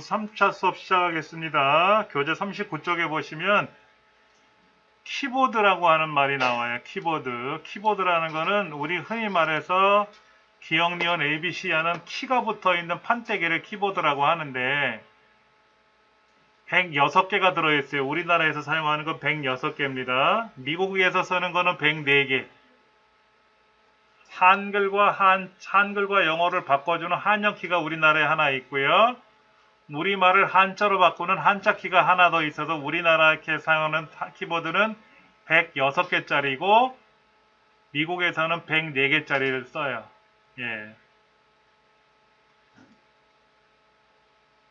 3차 수업 시작하겠습니다. 교재 39쪽에 보시면 키보드라고 하는 말이 나와요. 키보드. 키보드라는 거는 우리 흔히 말해서 기역, 니은, ABC 하는 키가 붙어 있는 판때기를 키보드라고 하는데 106개가 들어있어요. 우리나라에서 사용하는 건 106개입니다. 미국에서 쓰는 거는 104개. 한글과 영어를 바꿔주는 한영키가 우리나라에 하나 있고요. 우리말을 한자로 바꾸는 한자키가 하나 더 있어서 우리나라에 사용하는 키보드는 106개짜리고 미국에서는 104개짜리를 써요. 예.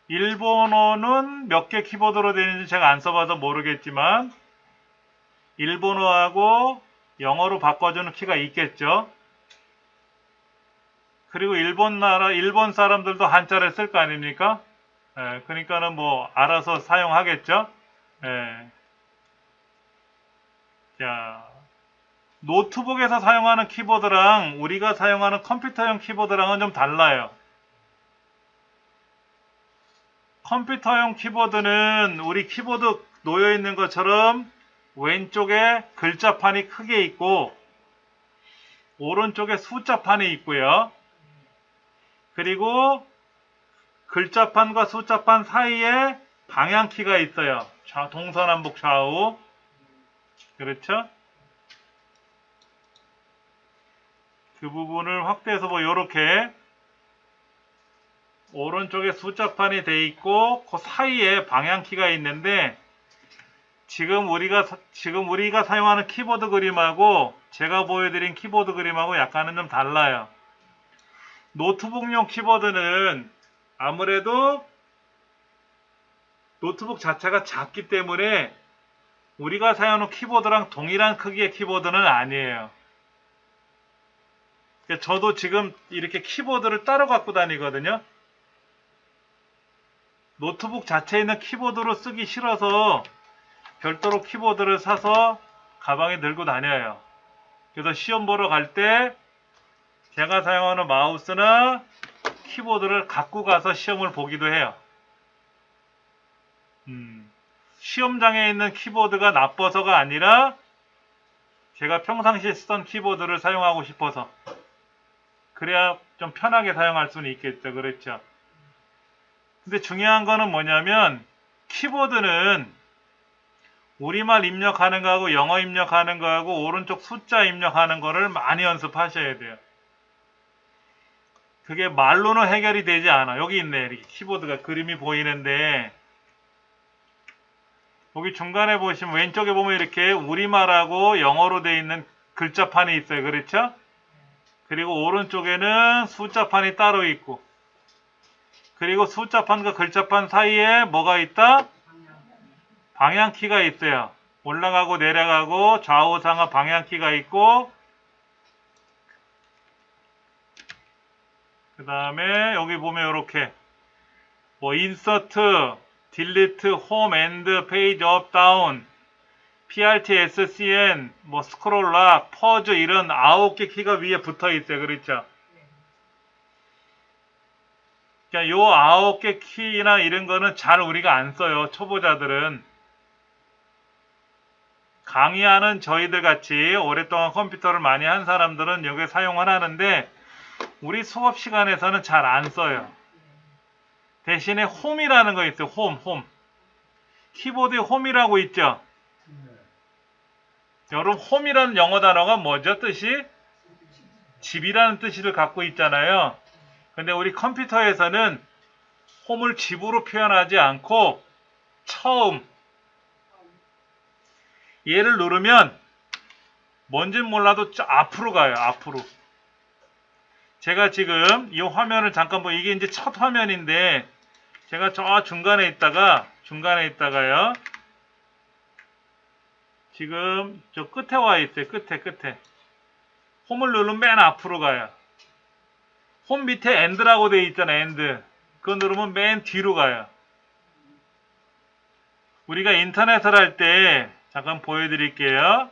일본어는 몇 개 키보드로 되어 있는지 제가 안 써봐서 모르겠지만 일본어하고 영어로 바꿔주는 키가 있겠죠. 그리고 일본 사람들도 한자를 쓸 거 아닙니까? 예, 그러니까는 뭐 알아서 사용하겠죠. 예. 자, 노트북에서 사용하는 키보드랑 우리가 사용하는 컴퓨터용 키보드랑은 좀 달라요. 컴퓨터용 키보드는 우리 키보드 놓여 있는 것처럼 왼쪽에 글자판이 크게 있고 오른쪽에 숫자판이 있고요. 그리고 글자판과 숫자판 사이에 방향키가 있어요. 동서남북 좌우. 그렇죠? 그 부분을 확대해서 뭐 요렇게 오른쪽에 숫자판이 돼 있고 그 사이에 방향키가 있는데 지금 우리가 사용하는 키보드 그림하고 제가 보여드린 키보드 그림하고 약간은 좀 달라요. 노트북용 키보드는 아무래도 노트북 자체가 작기 때문에 우리가 사용하는 키보드랑 동일한 크기의 키보드는 아니에요. 저도 지금 이렇게 키보드를 따로 갖고 다니거든요. 노트북 자체에 있는 키보드로 쓰기 싫어서 별도로 키보드를 사서 가방에 들고 다녀요. 그래서 시험 보러 갈 때 제가 사용하는 마우스나 키보드를 갖고 가서 시험을 보기도 해요. 시험장에 있는 키보드가 나빠서가 아니라 제가 평상시에 쓰던 키보드를 사용하고 싶어서 그래야 좀 편하게 사용할 수는 있겠죠. 그렇죠. 근데 중요한 거는 뭐냐면 키보드는 우리말 입력하는 거하고 영어 입력하는 거하고 오른쪽 숫자 입력하는 거를 많이 연습하셔야 돼요. 그게 말로는 해결이 되지 않아. 여기 있네. 이렇게 키보드가 그림이 보이는데 여기 중간에 보시면 왼쪽에 보면 이렇게 우리말하고 영어로 되어 있는 글자판이 있어요. 그렇죠? 그리고 오른쪽에는 숫자판이 따로 있고 그리고 숫자판과 글자판 사이에 뭐가 있다? 방향키가 있어요. 올라가고 내려가고 좌우상하 방향키가 있고 그 다음에 여기 보면 이렇게 뭐 인서트, 딜리트, 홈, 엔드, 페이지 업, 다운, PRT, SCN, 뭐 스크롤 락, 퍼즈 이런 9개 키가 위에 붙어 있어요. 그렇죠? 그러니까 요 9개 키나 이런 거는 잘 우리가 안 써요. 초보자들은. 강의하는 저희들 같이 오랫동안 컴퓨터를 많이 한 사람들은 여기 사용을 하는데 우리 수업 시간에서는 잘 안 써요. 대신에 홈이라는 거 있어요. 홈. 키보드에 홈이라고 있죠. 여러분 홈이라는 영어 단어가 뭐죠? 뜻이? 집이라는 뜻을 갖고 있잖아요. 근데 우리 컴퓨터에서는 홈을 집으로 표현하지 않고 처음 얘를 누르면 뭔진 몰라도 앞으로 가요. 앞으로. 제가 지금 이 화면을 잠깐 이게 이제 첫 화면인데 제가 저 중간에 있다가요. 지금 저 끝에 와 있어요. 끝에. 홈을 누르면 맨 앞으로 가요. 홈 밑에 엔드라고 되어 있잖아요. 엔드. 그거 누르면 맨 뒤로 가요. 우리가 인터넷을 할 때 잠깐 보여드릴게요.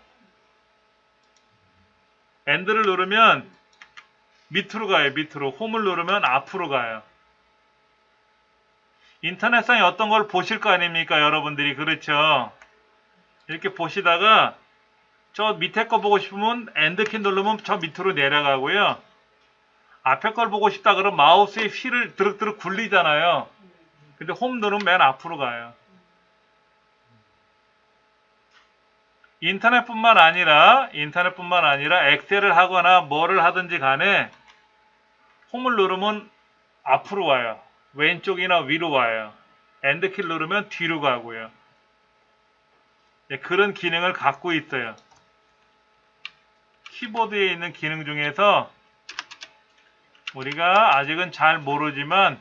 엔드를 누르면 밑으로 가요. 밑으로. 홈을 누르면 앞으로 가요. 인터넷상에 어떤 걸 보실 거 아닙니까? 여러분들이. 그렇죠? 이렇게 보시다가 저 밑에 거 보고 싶으면 엔드키 누르면 저 밑으로 내려가고요. 앞에 걸 보고 싶다 그러면 마우스의 휠을 드륵드륵 굴리잖아요. 근데 홈 누르면 맨 앞으로 가요. 인터넷뿐만 아니라 엑셀을 하거나 뭐를 하든지 간에 홈을 누르면 앞으로 와요. 왼쪽이나 위로 와요. 엔드키를 누르면 뒤로 가고요. 그런 기능을 갖고 있어요. 키보드에 있는 기능 중에서 우리가 아직은 잘 모르지만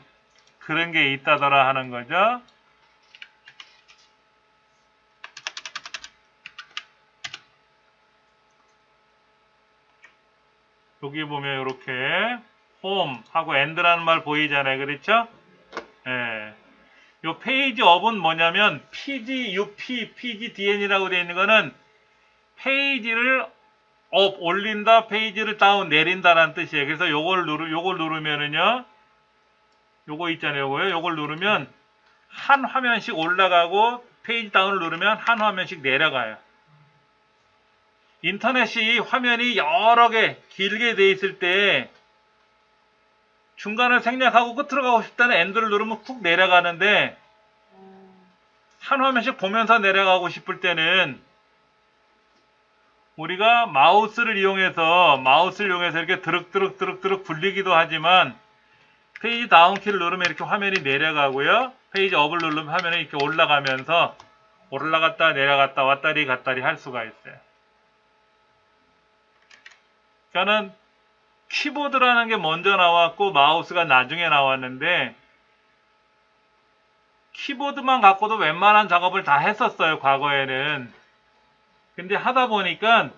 그런 게 있다더라 하는 거죠. 여기 보면 이렇게 홈 하고 엔드라는 말 보이잖아요. 그렇죠? 예. 요 페이지 업은 뭐냐면 PGUP, PGDN이라고 되어 있는 거는 페이지를 업 올린다, 페이지를 다운 내린다라는 뜻이에요. 그래서 요걸 누르면은요. 요거 있잖아요. 요걸 누르면 한 화면씩 올라가고 페이지 다운을 누르면 한 화면씩 내려가요. 인터넷이 화면이 여러 개 길게 돼 있을 때 중간을 생략하고 끝으로 가고 싶다는 엔드를 누르면 쿡 내려가는데 한 화면씩 보면서 내려가고 싶을 때는 우리가 마우스를 이용해서 이렇게 드륵드륵 굴리기도 하지만 페이지 다운 키를 누르면 이렇게 화면이 내려가고요. 페이지 업을 누르면 화면이 이렇게 올라가면서 올라갔다 내려갔다 왔다리 갔다리 할 수가 있어요. 그러니까는 키보드라는 게 먼저 나왔고 마우스가 나중에 나왔는데 키보드만 갖고도 웬만한 작업을 다 했었어요. 과거에는. 근데 하다 보니까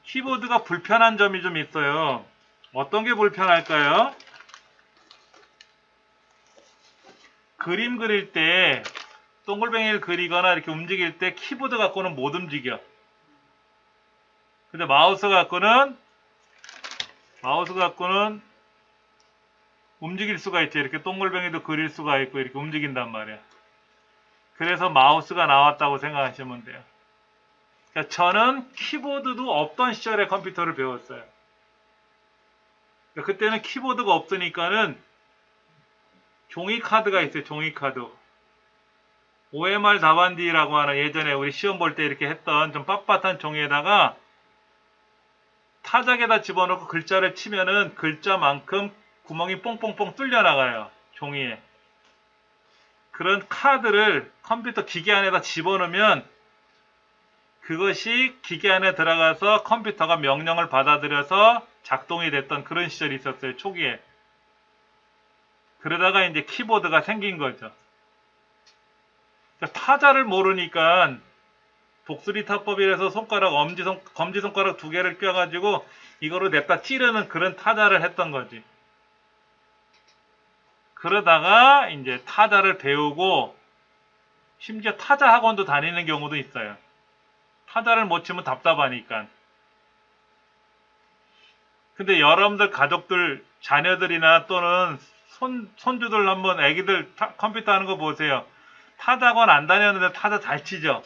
키보드가 불편한 점이 좀 있어요. 어떤 게 불편할까요? 그림 그릴 때 동글뱅이를 그리거나 이렇게 움직일 때 키보드 갖고는 못 움직여. 근데 마우스 갖고는 움직일 수가 있죠. 이렇게 동글뱅이도 그릴 수가 있고 이렇게 움직인단 말이야. 그래서 마우스가 나왔다고 생각하시면 돼요. 그러니까 저는 키보드도 없던 시절에 컴퓨터를 배웠어요. 그러니까 그때는 키보드가 없으니까는 종이카드가 있어요. 종이카드. OMR 답안지라고 하는 예전에 우리 시험 볼 때 이렇게 했던 좀 빳빳한 종이에다가 타작에다 집어넣고 글자를 치면은 글자만큼 구멍이 뽕뽕뽕 뚫려 나가요. 종이에. 그런 카드를 컴퓨터 기계 안에다 집어넣으면 그것이 기계 안에 들어가서 컴퓨터가 명령을 받아들여서 작동이 됐던 그런 시절이 있었어요. 초기에. 그러다가 이제 키보드가 생긴 거죠. 그러니까 타자를 모르니까 독수리 타법이라서 검지손가락 두 개를 껴가지고 이거로 냅다 찌르는 그런 타자를 했던 거지. 그러다가 이제 타자를 배우고 심지어 타자 학원도 다니는 경우도 있어요. 타자를 못 치면 답답하니까. 근데 여러분들 가족들, 자녀들이나 또는 손주들 한번 애기들 컴퓨터 하는 거 보세요. 타자학원 안 다녔는데 타자 잘 치죠?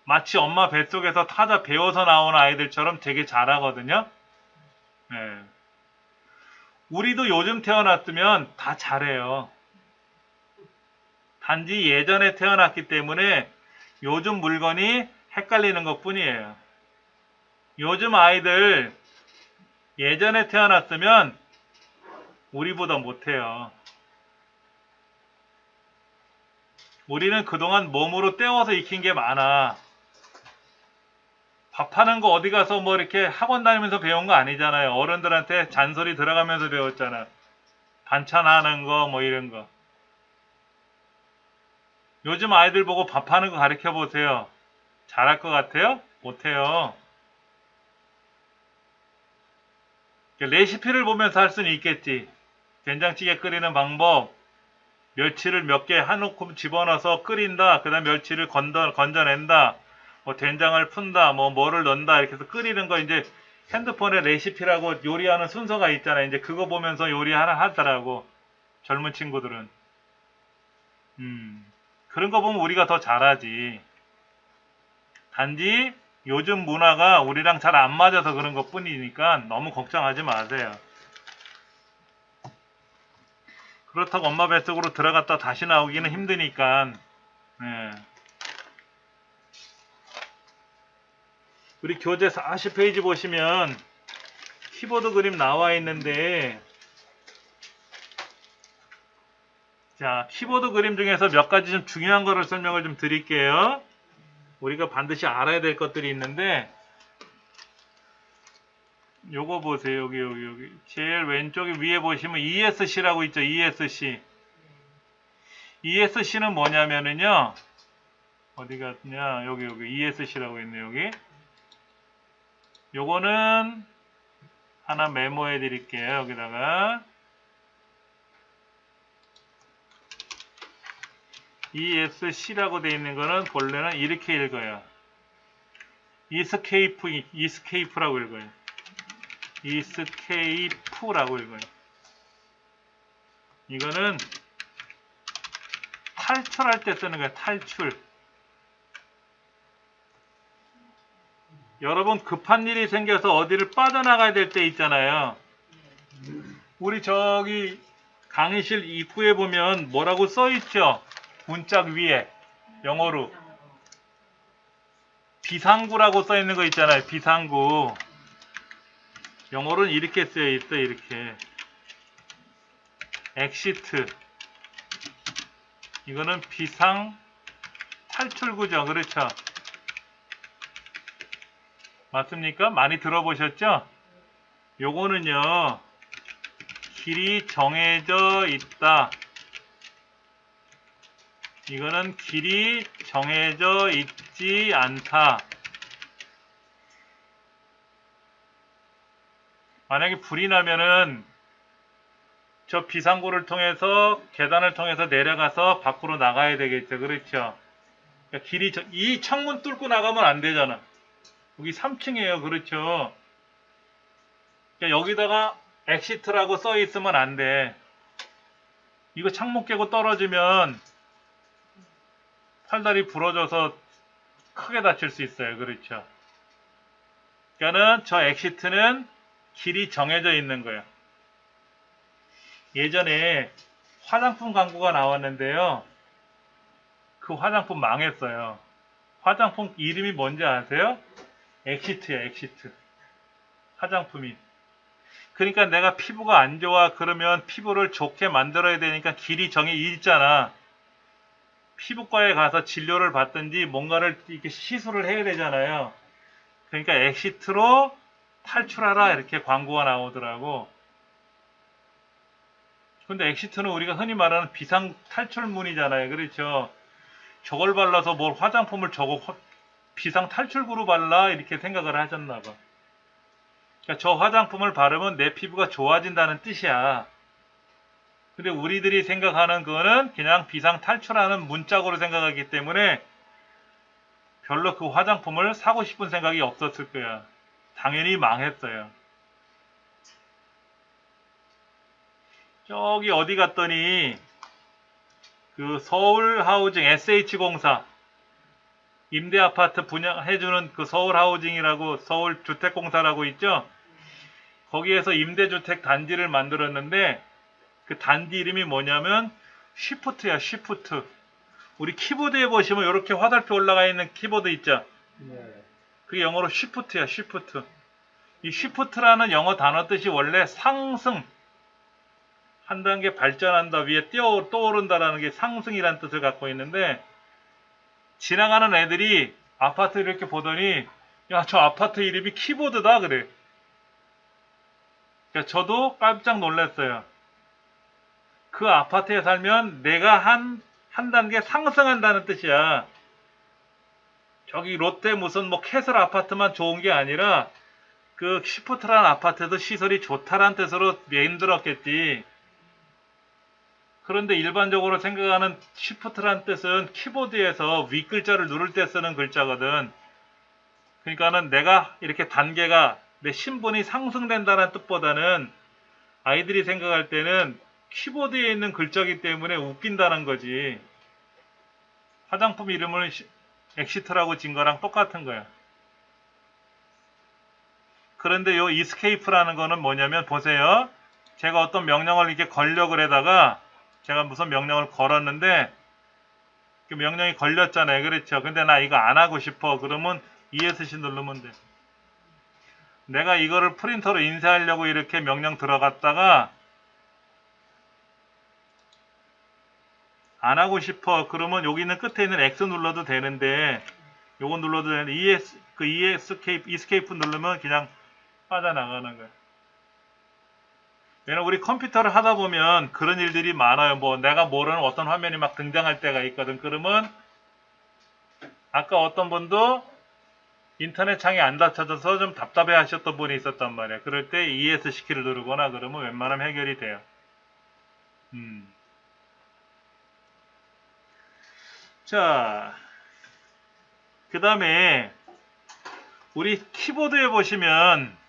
마치 엄마 뱃속에서 타자 배워서 나온 아이들처럼 되게 잘하거든요. 네. 우리도 요즘 태어났으면 다 잘해요. 단지 예전에 태어났기 때문에 요즘 물건이 헷갈리는 것 뿐이에요. 요즘 아이들 예전에 태어났으면 우리보다 못해요. 우리는 그동안 몸으로 때워서 익힌 게 많아. 밥하는 거 어디 가서 뭐 이렇게 학원 다니면서 배운 거 아니잖아요. 어른들한테 잔소리 들어가면서 배웠잖아. 반찬하는 거 뭐 이런 거. 요즘 아이들 보고 밥하는 거 가르쳐 보세요. 잘할 것 같아요? 못해요. 레시피를 보면서 할 수는 있겠지. 된장찌개 끓이는 방법, 멸치를 몇 개 한우큼 집어넣어서 끓인다. 그 다음 멸치를 건져낸다. 뭐 된장을 푼다. 뭐를 넣는다. 이렇게 해서 끓이는 거 이제 핸드폰에 레시피라고 요리하는 순서가 있잖아요. 이제 그거 보면서 요리 하나 하더라고. 젊은 친구들은. 그런 거 보면 우리가 더 잘하지. 단지 요즘 문화가 우리랑 잘 안 맞아서 그런 것 뿐이니까 너무 걱정하지 마세요. 그렇다고 엄마 뱃속으로 들어갔다 다시 나오기는 힘드니까. 예. 우리 교재 40페이지 보시면 키보드 그림 나와 있는데, 자, 키보드 그림 중에서 몇 가지 좀 중요한 거를 설명을 좀 드릴게요. 우리가 반드시 알아야 될 것들이 있는데, 요거 보세요. 여기. 제일 왼쪽에 위에 보시면 ESC라고 있죠. ESC. ESC는 뭐냐면은요. 어디 갔냐? 여기 ESC라고 있네, 여기. 요거는 하나 메모해 드릴게요. 여기다가. ESC라고 되어 있는 거는 본래는 이렇게 읽어요. 이스케이프라고 읽어요. 이스케이프라고 읽어요. 이거는 탈출할 때 쓰는 거예요. 탈출. 여러분 급한 일이 생겨서 어디를 빠져나가야 될 때 있잖아요. 우리 저기 강의실 입구에 보면 뭐라고 써있죠? 문짝 위에 영어로 비상구라고 써있는 거 있잖아요. 비상구. 영어로는 이렇게 쓰여있어. 이렇게 엑시트. 이거는 비상 탈출구죠. 그렇죠? 맞습니까? 많이 들어보셨죠? 요거는요, 길이 정해져 있다. 이거는 길이 정해져 있지 않다. 만약에 불이 나면은 저 비상구를 통해서 계단을 통해서 내려가서 밖으로 나가야 되겠죠. 그렇죠? 그러니까 이 창문 뚫고 나가면 안 되잖아. 여기 3층이에요. 그렇죠? 그러니까 여기다가 엑시트라고 써 있으면 안 돼. 이거 창문 깨고 떨어지면 팔다리 부러져서 크게 다칠 수 있어요. 그렇죠? 그러니까는 저 엑시트는 길이 정해져 있는 거예요. 예전에 화장품 광고가 나왔는데요. 그 화장품 망했어요. 화장품 이름이 뭔지 아세요? 엑시트야, 엑시트. 화장품이. 그러니까 내가 피부가 안 좋아 그러면 피부를 좋게 만들어야 되니까 길이 정해 있잖아. 피부과에 가서 진료를 받든지 뭔가를 이렇게 시술을 해야 되잖아요. 그러니까 엑시트로 탈출하라 이렇게 광고가 나오더라고. 근데 엑시트는 우리가 흔히 말하는 비상 탈출문이잖아요. 그렇죠? 저걸 발라서 뭘 화장품을 저거 비상 탈출구로 발라 이렇게 생각을 하셨나 봐. 그러니까 저 화장품을 바르면 내 피부가 좋아진다는 뜻이야. 근데 우리들이 생각하는 거는 그냥 비상 탈출하는 문짝으로 생각하기 때문에 별로 그 화장품을 사고 싶은 생각이 없었을 거야. 당연히 망했어요. 저기 어디 갔더니 그 서울 하우징 SH공사 임대 아파트 분양해주는 그 서울 하우징이라고 서울 주택공사라고 있죠. 거기에서 임대주택 단지를 만들었는데 그 단지 이름이 뭐냐면 쉬프트야. 쉬프트. 우리 키보드에 보시면 이렇게 화살표 올라가 있는 키보드 있죠. 그게 영어로 쉬프트야. 쉬프트. 이 쉬프트라는 영어 단어 뜻이 원래 상승, 한 단계 발전한다, 위에 떠오른다라는 게 상승이라는 뜻을 갖고 있는데, 지나가는 애들이 아파트 이렇게 보더니 야, 저 아파트 이름이 키보드다 그래. 그러니까 저도 깜짝 놀랐어요. 그 아파트에 살면 내가 한 단계 상승한다는 뜻이야. 저기 롯데 무슨 뭐 캐슬 아파트만 좋은 게 아니라 그 쉬프트라는 아파트도 시설이 좋다라는 뜻으로 만들었겠지. 그런데 일반적으로 생각하는 쉬프트라는 뜻은 키보드에서 위 글자를 누를 때 쓰는 글자거든. 그러니까는 내가 이렇게 단계가 내 신분이 상승된다는 뜻보다는 아이들이 생각할 때는 키보드에 있는 글자기 때문에 웃긴다는 거지. 화장품 이름을 엑시트라고 진 거랑 똑같은 거야. 그런데 요 escape라는 거는 뭐냐면 보세요. 제가 어떤 명령을 이렇게 걸려고 그러다가 제가 무슨 명령을 걸었는데 그 명령이 걸렸잖아요. 그렇죠. 근데 나 이거 안 하고 싶어. 그러면 ESC 누르면 돼. 내가 이거를 프린터로 인쇄하려고 이렇게 명령 들어갔다가 안 하고 싶어. 그러면 여기 있는 끝에 있는 X 눌러도 되는데 요거 눌러도 되는데 escape 누르면 그냥 빠져나가는 거야. 왜냐면 우리 컴퓨터를 하다 보면 그런 일들이 많아요. 뭐 내가 모르는 어떤 화면이 막 등장할 때가 있거든. 그러면 아까 어떤 분도 인터넷 창이 안 닫혀져서 좀 답답해 하셨던 분이 있었단 말이야. 그럴 때 ES 키를 누르거나 그러면 웬만하면 해결이 돼요. 자, 그 다음에 우리 키보드에 보시면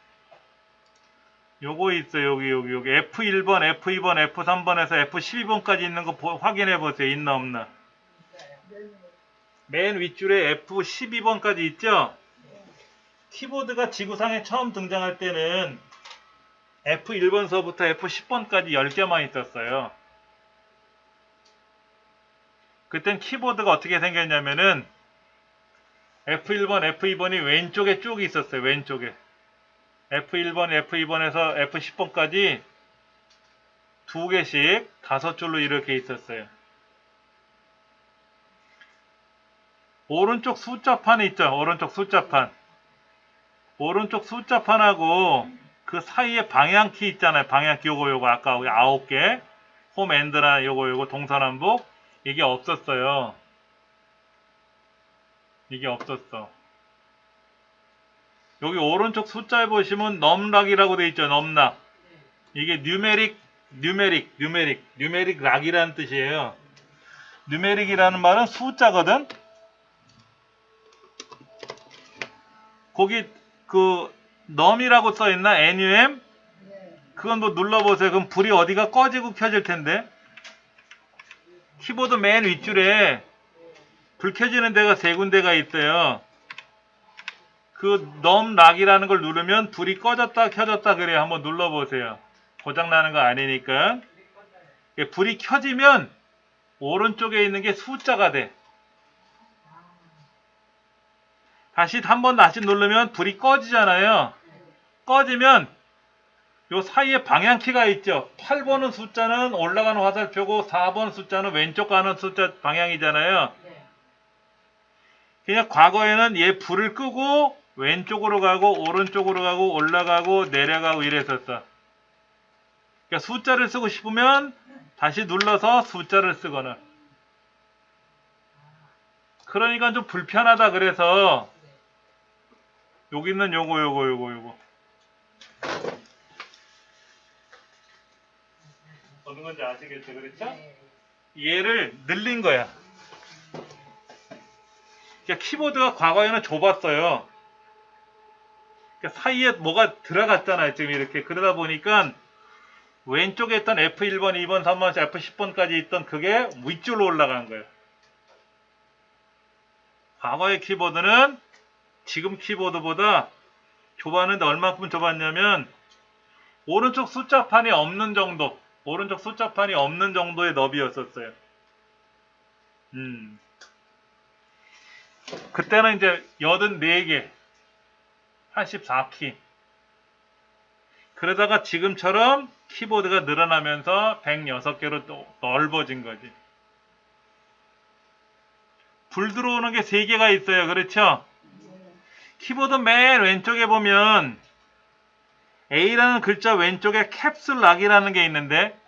요거 있어요. 여기 F1번, F2번, F3번에서 F12번까지 있는 거 확인해 보세요. 있나 없나. 맨 윗줄에 F12번까지 있죠? 키보드가 지구상에 처음 등장할 때는 F1번서부터 F10번까지 10개만 있었어요. 그땐 키보드가 어떻게 생겼냐면은 F1번, F2번이 왼쪽에 쭉 있었어요. 왼쪽에. F1번, F2번에서 F10번까지 두 개씩 5줄로 이렇게 있었어요. 오른쪽 숫자판이 있죠. 오른쪽 숫자판. 오른쪽 숫자판하고 그 사이에 방향키 있잖아요. 방향키 요거 아까 9개. 홈 엔드나 요거 동서남북. 이게 없었어요. 이게 없었어. 여기 오른쪽 숫자에 보시면 넘락이라고 돼 있죠. 넘락. 이게 뉴메릭 락이라는 뜻이에요. 뉴메릭이라는 말은 숫자거든. 거기 그 넘이라고 써 있나? NUM? 그건 뭐 눌러보세요. 그럼 불이 어디가 꺼지고 켜질 텐데. 키보드 맨 윗줄에 불 켜지는 데가 3군데가 있어요. 그 넘락이라는 걸 누르면 불이 꺼졌다 켜졌다 그래요. 한번 눌러보세요. 고장나는 거 아니니까. 불이 켜지면 오른쪽에 있는 게 숫자가 돼. 다시 한 번 다시 누르면 불이 꺼지잖아요. 꺼지면 요 사이에 방향키가 있죠. 8번은 숫자는 올라가는 화살표고 4번 숫자는 왼쪽 가는 숫자 방향이잖아요. 그냥 과거에는 얘 불을 끄고 왼쪽으로 가고 오른쪽으로 가고 올라가고 내려가고 이랬었어. 그러니까 숫자를 쓰고 싶으면 다시 눌러서 숫자를 쓰거나. 그러니까 좀 불편하다 그래서 여기 있는 요거 어느 건지 아시겠죠? 그렇죠? 얘를 늘린 거야. 그러니까 키보드가 과거에는 좁았어요. 그러니까 사이에 뭐가 들어갔잖아요. 지금 이렇게. 그러다 보니까 왼쪽에 있던 F1번, 2번, 3번, F10번까지 있던 그게 윗줄로 올라간 거예요. 과거의 키보드는 지금 키보드보다 좁았는데 얼마큼 좁았냐면 오른쪽 숫자판이 없는 정도, 오른쪽 숫자판이 없는 정도의 너비였었어요. 그때는 이제 84개, 84키. 그러다가 지금처럼 키보드가 늘어나면서 106개로 또 넓어진 거지. 불 들어오는 게 3개가 있어요. 그렇죠? 키보드 맨 왼쪽에 보면 A라는 글자 왼쪽에 캡슐락이라는 게 있는데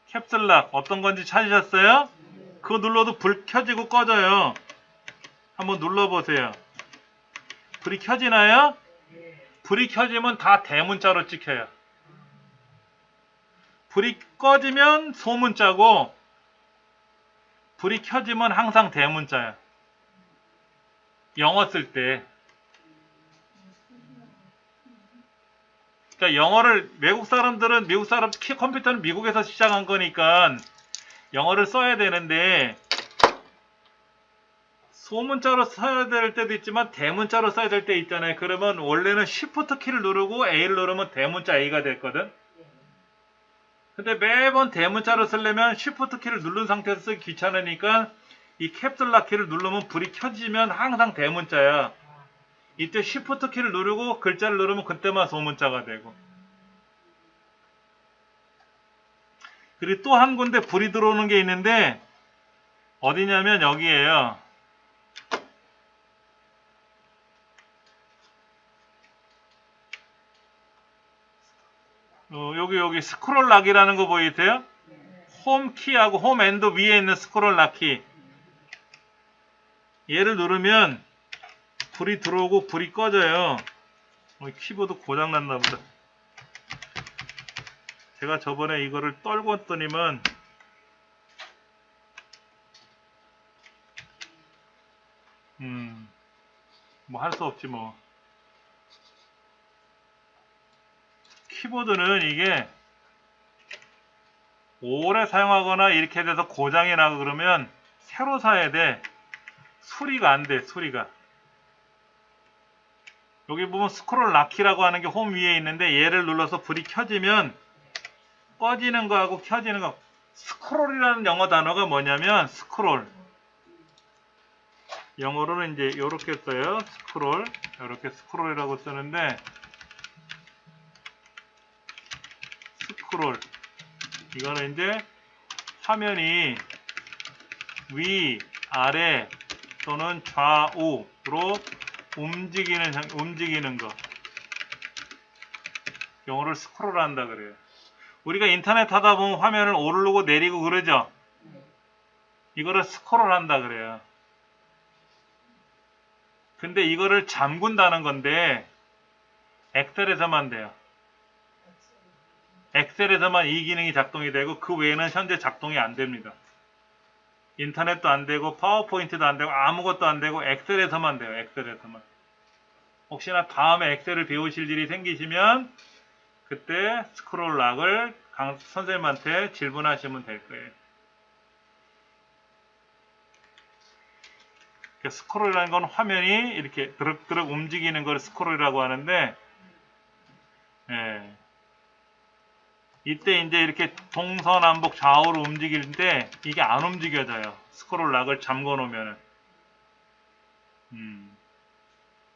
캡슐락 어떤 건지 찾으셨어요? 그거 눌러도 불 켜지고 꺼져요. 한번 눌러보세요. 불이 켜지나요? 불이 켜지면 다 대문자로 찍혀요. 불이 꺼지면 소문자고 불이 켜지면 항상 대문자야. 영어 쓸 때. 그러니까 영어를 미국 사람들은 컴퓨터는 미국에서 시작한 거니까 영어를 써야 되는데 소문자로 써야 될 때도 있지만 대문자로 써야 될 때 있잖아요. 그러면 원래는 Shift 키를 누르고 A를 누르면 대문자 A가 됐거든. 근데 매번 대문자로 쓰려면 Shift 키를 누른 상태에서 쓰기 귀찮으니까 이 캡슐락 키를 누르면 불이 켜지면 항상 대문자야. 이때 Shift 키를 누르고 글자를 누르면 그때만 소문자가 되고. 그리고 또 한 군데 불이 들어오는 게 있는데 어디냐면 여기에요. 여기 스크롤 락이라는 거 보이세요? 홈 키하고 홈 엔드 위에 있는 스크롤 락 키. 얘를 누르면 불이 들어오고 불이 꺼져요. 키보드 고장 났나 보다. 제가 저번에 이거를 떨고 왔더니만 뭐 할 수 없지 뭐. 키보드는 이게 오래 사용하거나 이렇게 돼서 고장이 나고 그러면 새로 사야 돼. 수리가 안 돼, 수리가. 여기 보면 스크롤 락키라고 하는 게 홈 위에 있는데 얘를 눌러서 불이 켜지면 꺼지는 거하고 켜지는 거. 스크롤이라는 영어 단어가 뭐냐면 스크롤. 영어로는 이제 이렇게 써요. 스크롤. 이렇게 스크롤이라고 쓰는데 스크롤. 이거는 이제 화면이 위, 아래 또는 좌우로 움직이는 거. 영어를 스크롤 한다 그래요. 우리가 인터넷 하다 보면 화면을 오르고 내리고 그러죠. 이거를 스크롤 한다 그래요. 근데 이거를 잠근다는 건데 엑셀에서만 돼요. 엑셀에서만 이 기능이 작동이 되고 그 외에는 현재 작동이 안 됩니다. 인터넷도 안 되고 파워포인트도 안 되고 아무것도 안 되고 엑셀에서만 돼요. 엑셀에서만. 혹시나 다음에 엑셀을 배우실 일이 생기시면 그때 스크롤 락을 선생님한테 질문하시면 될 거예요. 스크롤이라는 건 화면이 이렇게 드럭드럭 움직이는 걸 스크롤이라고 하는데 이때 이제 이렇게 동서남북 좌우로 움직일 때 이게 안 움직여져요. 스크롤 락을 잠궈 놓으면은.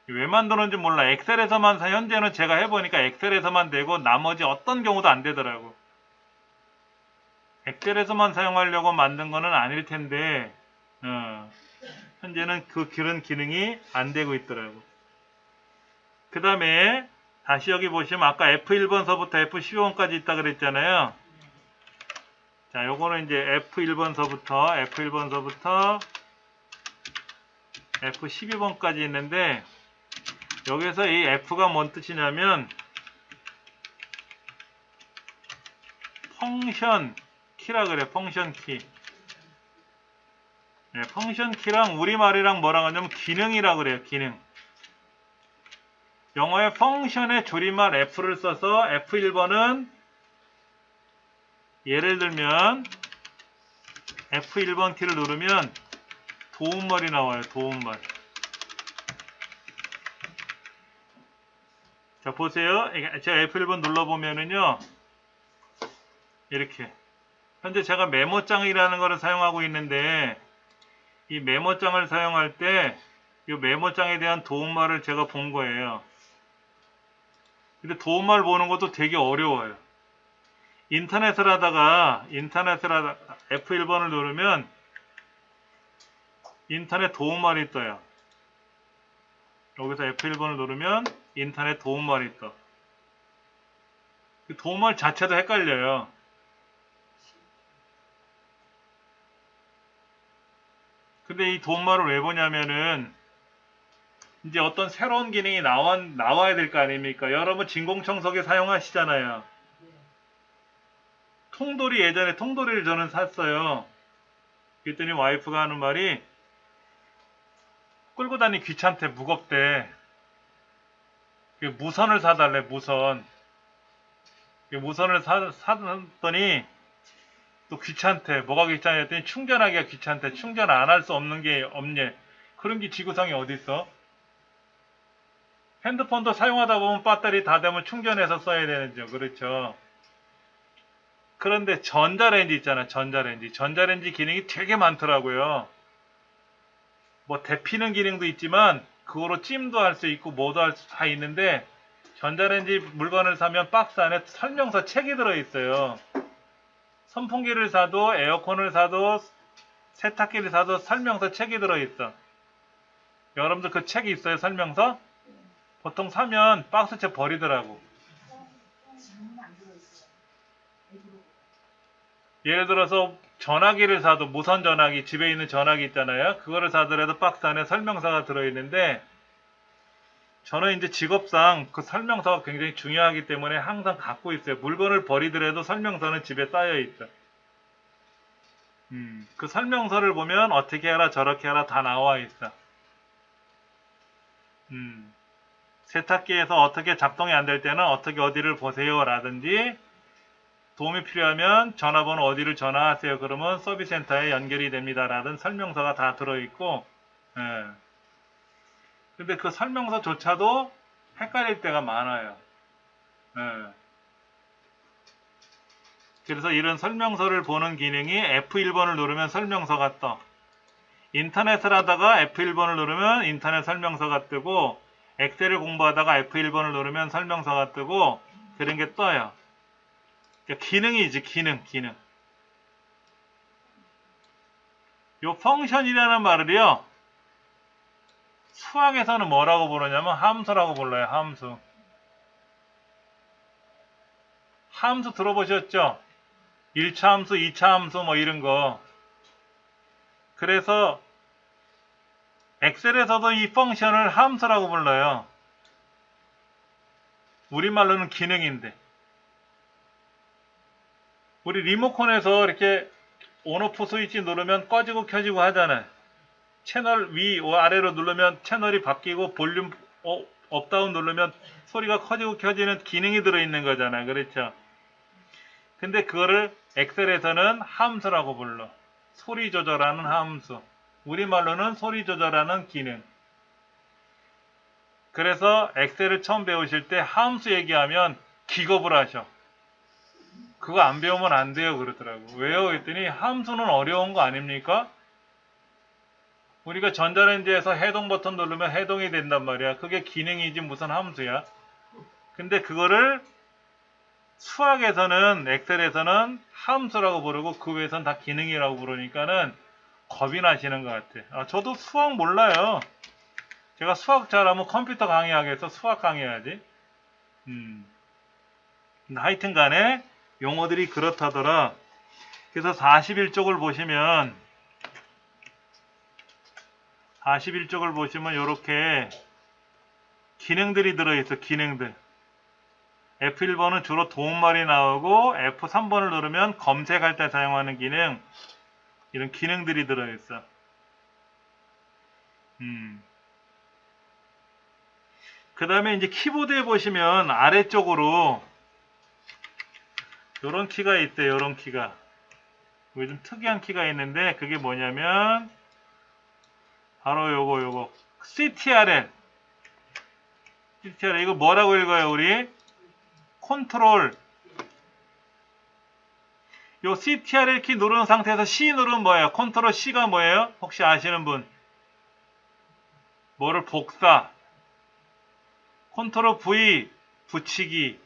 왜 만드는지 몰라. 엑셀에서만 현재는 제가 해보니까 엑셀에서만 되고 나머지 어떤 경우도 안 되더라고. 엑셀에서만 사용하려고 만든 거는 아닐 텐데 현재는 그런 기능이 안 되고 있더라고. 그 다음에 다시 여기 보시면 아까 F1번서부터 F12번까지 있다 그랬잖아요. 자, 요거는 이제 F1번서부터 F12번까지 있는데 여기서 이 F가 뭔 뜻이냐면 펑션 키라 그래. 펑션 키. 펑션 키랑 우리말이랑 뭐랑 하냐면 기능이라 그래요. 기능. 영어의 펑션의 줄임말 F를 써서 F1번은 예를 들면 F1번 키를 누르면 도움말이 나와요. 도움말. 자, 보세요. 제가 F1번 눌러보면은요. 이렇게. 현재 제가 메모장이라는 거를 사용하고 있는데 이 메모장을 사용할 때 이 메모장에 대한 도움말을 제가 본 거예요. 근데 도움말 보는 것도 되게 어려워요. 인터넷을 하다가 F1번을 누르면 인터넷 도움말이 떠요. 여기서 F1번을 누르면 인터넷 도움말이 떠. 그 도움말 자체도 헷갈려요. 근데 이 도움말을 왜 보냐면은 이제 어떤 새로운 기능이 나와야 될 거 아닙니까? 여러분 진공청소기 사용하시잖아요. 통돌이 예전에 통돌이를 저는 샀어요. 그랬더니 와이프가 하는 말이 끌고 다니기 귀찮대. 무겁대. 무선을 사달래. 무선. 무선을 사더니 또 귀찮대. 뭐가 귀찮았더니 충전하기가 귀찮대. 충전 안 할 수 없는 게 없네. 그런 게 지구상에 어디 있어? 핸드폰도 사용하다 보면 배터리 다 되면 충전해서 써야 되는죠. 그렇죠. 그런데 전자레인지 있잖아. 전자레인지. 전자레인지 기능이 되게 많더라고요. 뭐 데피는 기능도 있지만 그거로 찜도 할 수 있고 뭐도 할 수 다 있는데 전자레인지 물건을 사면 박스 안에 설명서 책이 들어있어요. 선풍기를 사도 에어컨을 사도 세탁기를 사도 설명서 책이 들어있어. 여러분들 그 책이 있어요? 설명서? 보통 사면 박스채 버리더라고. 예를 들어서 전화기를 사도 무선 전화기, 집에 있는 전화기 있잖아요. 그거를 사더라도 박스 안에 설명서가 들어있는데 저는 이제 직업상 그 설명서가 굉장히 중요하기 때문에 항상 갖고 있어요. 물건을 버리더라도 설명서는 집에 쌓여 있어. 그 설명서를 보면 어떻게 하라 저렇게 하라 다 나와 있어. 세탁기에서 어떻게 작동이 안 될 때는 어떻게 어디를 보세요 라든지 도움이 필요하면 전화번호 어디를 전화하세요. 그러면 서비스 센터에 연결이 됩니다. 라는 설명서가 다 들어있고, 예. 근데 그 설명서조차도 헷갈릴 때가 많아요. 예. 그래서 이런 설명서를 보는 기능이 F1번을 누르면 설명서가 떠. 인터넷을 하다가 F1번을 누르면 인터넷 설명서가 뜨고, 엑셀을 공부하다가 F1번을 누르면 설명서가 뜨고, 그런 게 떠요. 그러니까 기능이지, 기능. 요 펑션이라는 말을요, 수학에서는 뭐라고 부르냐면 함수라고 불러요. 함수 들어보셨죠? 1차 함수, 2차 함수 뭐 이런 거. 그래서 엑셀에서도 이 펑션을 함수라고 불러요. 우리말로는 기능인데. 우리 리모컨에서 이렇게 온오프 스위치 누르면 꺼지고 켜지고 하잖아요. 채널 위 아래로 누르면 채널이 바뀌고 볼륨 업다운 누르면 소리가 커지고 켜지는 기능이 들어있는 거잖아요. 그렇죠? 근데 그거를 엑셀에서는 함수라고 불러. 소리 조절하는 함수. 우리말로는 소리 조절하는 기능. 그래서 엑셀을 처음 배우실 때 함수 얘기하면 기겁을 하셔. 그거 안 배우면 안 돼요 그러더라고. 왜요? 그랬더니 함수는 어려운 거 아닙니까? 우리가 전자레인지에서 해동 버튼 누르면 해동이 된단 말이야. 그게 기능이지 무슨 함수야. 근데 그거를 수학에서는 엑셀에서는 함수라고 부르고 그 외에서는 다 기능이라고 부르니까는 겁이 나시는 것 같아. 저도 수학 몰라요. 제가 수학 잘하면 컴퓨터 강의하겠어. 수학 강의해야지. 하여튼 간에 용어들이 그렇다더라. 그래서 41쪽을 보시면 이렇게 기능들이 들어있어. 기능들. F1번은 주로 도움말이 나오고 F3번을 누르면 검색할 때 사용하는 기능, 이런 기능들이 들어있어. 그 다음에 이제 키보드에 보시면 아래쪽으로 요런 키가 있대요. 요런 키가. 요즘 특이한 키가 있는데 그게 뭐냐면 바로 요거 CTRL 이거 뭐라고 읽어요 우리? 컨트롤. 요 CTRL 키 누른 상태에서 C 누르면 뭐예요? 컨트롤 C가 뭐예요? 혹시 아시는 분? 뭐를 복사. 컨트롤 V 붙이기.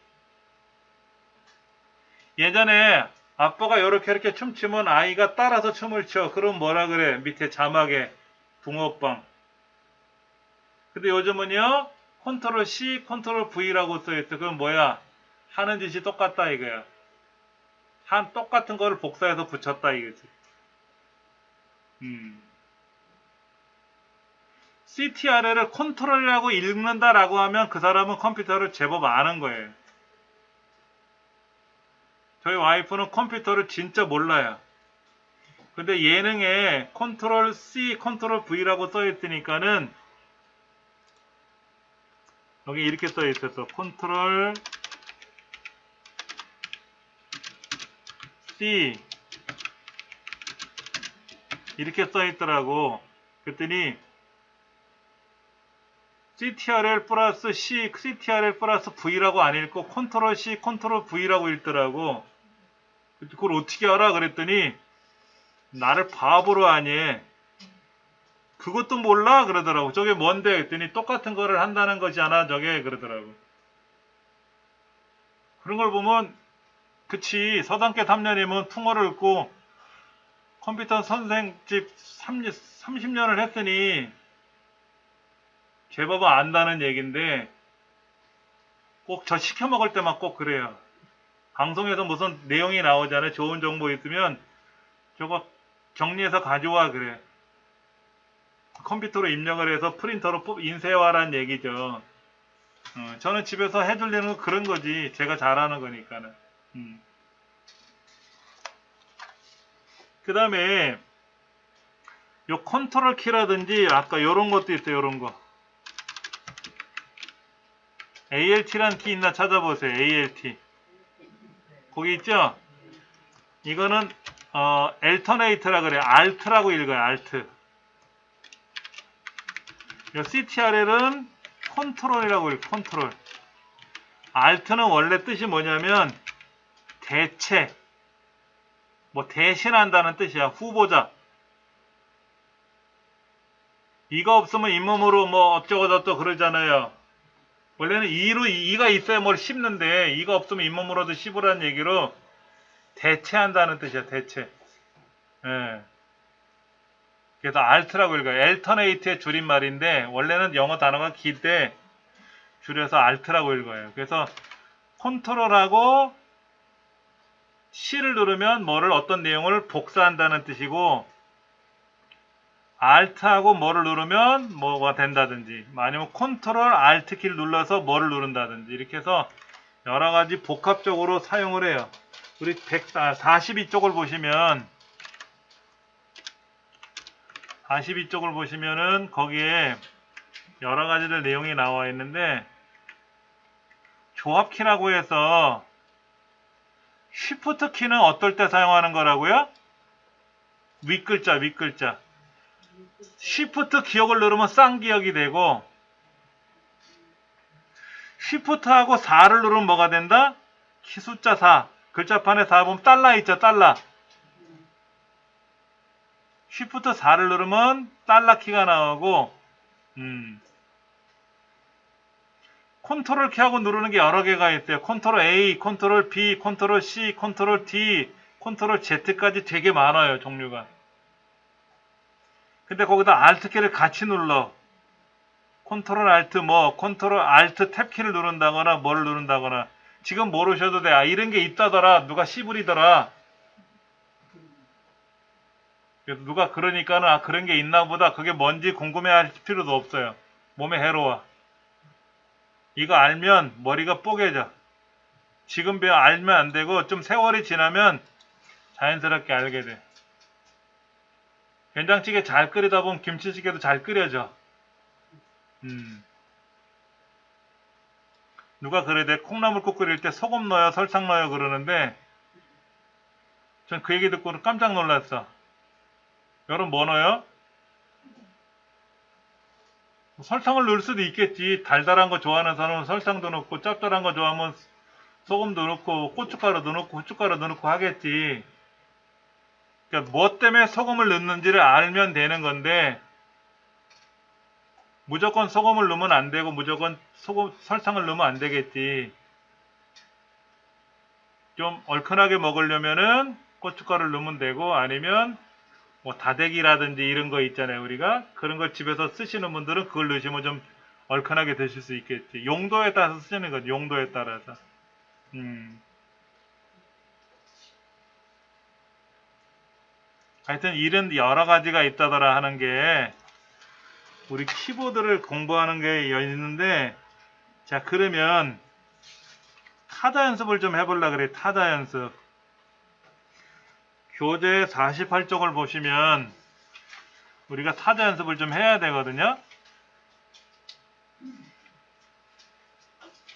예전에 아빠가 이렇게 춤추면 아이가 따라서 춤을 춰. 그럼 뭐라 그래? 밑에 자막에 붕어빵. 근데 요즘은요 컨트롤 C, 컨트롤 V라고 써있어. 그럼 뭐야? 하는 짓이 똑같다 이거야. 똑같은 거를 복사해서 붙였다 이거지. CTRL을 컨트롤이라고 읽는다라고 하면 그 사람은 컴퓨터를 제법 아는 거예요. 저희 와이프는 컴퓨터를 진짜 몰라요. 근데 예능에 컨트롤 C, 컨트롤 V라고 써있으니까는 여기 이렇게 써있었어. 컨트롤 C 이렇게 써 있더라고. 그랬더니 CTRL 플러스 C, CTRL 플러스 V라고 안 읽고 컨트롤 C, 컨트롤 V라고 읽더라고. 그걸 어떻게 알아? 그랬더니 나를 바보로 하니 그것도 몰라? 그러더라고. 저게 뭔데? 그랬더니 똑같은 거를 한다는 것이잖아 저게 그러더라고. 그런 걸 보면 그치 서당계 3년이면 풍어를 읽고 컴퓨터 선생집 30년을 했으니 제법 안다는 얘긴데 꼭 저 시켜 먹을 때만 꼭 그래요. 방송에서 무슨 내용이 나오잖아요. 좋은 정보 있으면 저거 정리해서 가져와 그래. 컴퓨터로 입력을 해서 프린터로 인쇄화란 얘기죠. 저는 집에서 해주려는 건 그런 거지. 제가 잘하는 거니까는. 그 다음에 요 컨트롤 키라든지 아까 요런 것도 있어요. 요런 거. ALT란 키 있나 찾아보세요. ALT. 거기 있죠? 이거는 Alternate라 그래요. Alt라고 읽어요. Alt. 요 CTRL은 컨트롤이라고 읽어요. 컨트롤. Alt는 원래 뜻이 뭐냐면 대체, 뭐 대신한다는 뜻이야. 후보자. 이가 없으면 잇몸으로 뭐 어쩌고저쩌고 그러잖아요. 원래는 이가 있어야 뭘 씹는데 이가 없으면 잇몸으로도 씹으라는 얘기로 대체한다는 뜻이야. 대체. 예. 그래서 alt라고 읽어요. alternate의 줄임말인데 원래는 영어 단어가 긴데 줄여서 alt라고 읽어요. 그래서 컨트롤하고 C를 누르면 뭐를 어떤 내용을 복사한다는 뜻이고 Alt하고 뭐를 누르면 뭐가 된다든지 아니면 컨트롤 Alt 키를 눌러서 뭐를 누른다든지 이렇게 해서 여러 가지 복합적으로 사용을 해요. 우리 42쪽을 보시면 42쪽을 보시면은 거기에 여러 가지들 내용이 나와 있는데 조합키라고 해서 Shift 키는 어떨 때 사용하는 거라고요? 윗글자. Shift 기억을 누르면 쌍기억이 되고 Shift하고 4를 누르면 뭐가 된다? 키 숫자 4. 글자판에 4 보면 달러 있죠. 달러. Shift 4를 누르면 달러 키가 나오고 컨트롤 키하고 누르는 게 여러 개가 있어요. 컨트롤 A, 컨트롤 B, 컨트롤 C, 컨트롤 D, 컨트롤 Z까지 되게 많아요. 종류가. 근데 거기다 Alt 키를 같이 눌러. 컨트롤 Alt 컨트롤 Alt 탭 키를 누른다거나 뭐를 누른다거나 지금 모르셔도 돼. 아 이런 게 있다더라. 누가 씨부리더라. 그래서 누가 그러니까는 아 그런 게 있나 보다. 그게 뭔지 궁금해할 필요도 없어요. 몸에 해로워. 이거 알면 머리가 뽀개져. 지금 알면 안 되고 좀 세월이 지나면 자연스럽게 알게 돼. 된장찌개 잘 끓이다 보면 김치찌개도 잘 끓여져. 누가 그래 내 콩나물국 끓일 때 소금 넣어요 설탕 넣어요 그러는데 전 그 얘기 듣고 깜짝 놀랐어. 여러분 뭐 넣어요? 설탕을 넣을 수도 있겠지. 달달한 거 좋아하는 사람은 설탕도 넣고 짭짤한 거 좋아하면 소금도 넣고 고춧가루도 넣고 후춧가루도 넣고 하겠지. 그러니까 뭐 때문에 소금을 넣는지를 알면 되는 건데 무조건 소금을 넣으면 안 되고 무조건 설탕을 넣으면 안 되겠지. 좀 얼큰하게 먹으려면은 고춧가루를 넣으면 되고 아니면 뭐 다대기라든지 이런 거 있잖아요. 우리가 그런 걸 집에서 쓰시는 분들은 그걸 넣으시면 좀 얼큰하게 드실 수 있겠지. 용도에 따라서 쓰시는 거죠. 용도에 따라서. 하여튼 이런 여러 가지가 있다더라 하는 게 우리 키보드를 공부하는 게 있는데 자 그러면 타자 연습을 좀 해보려 그래. 타자 연습. 교재 48쪽을 보시면 우리가 타자 연습을 좀 해야 되거든요.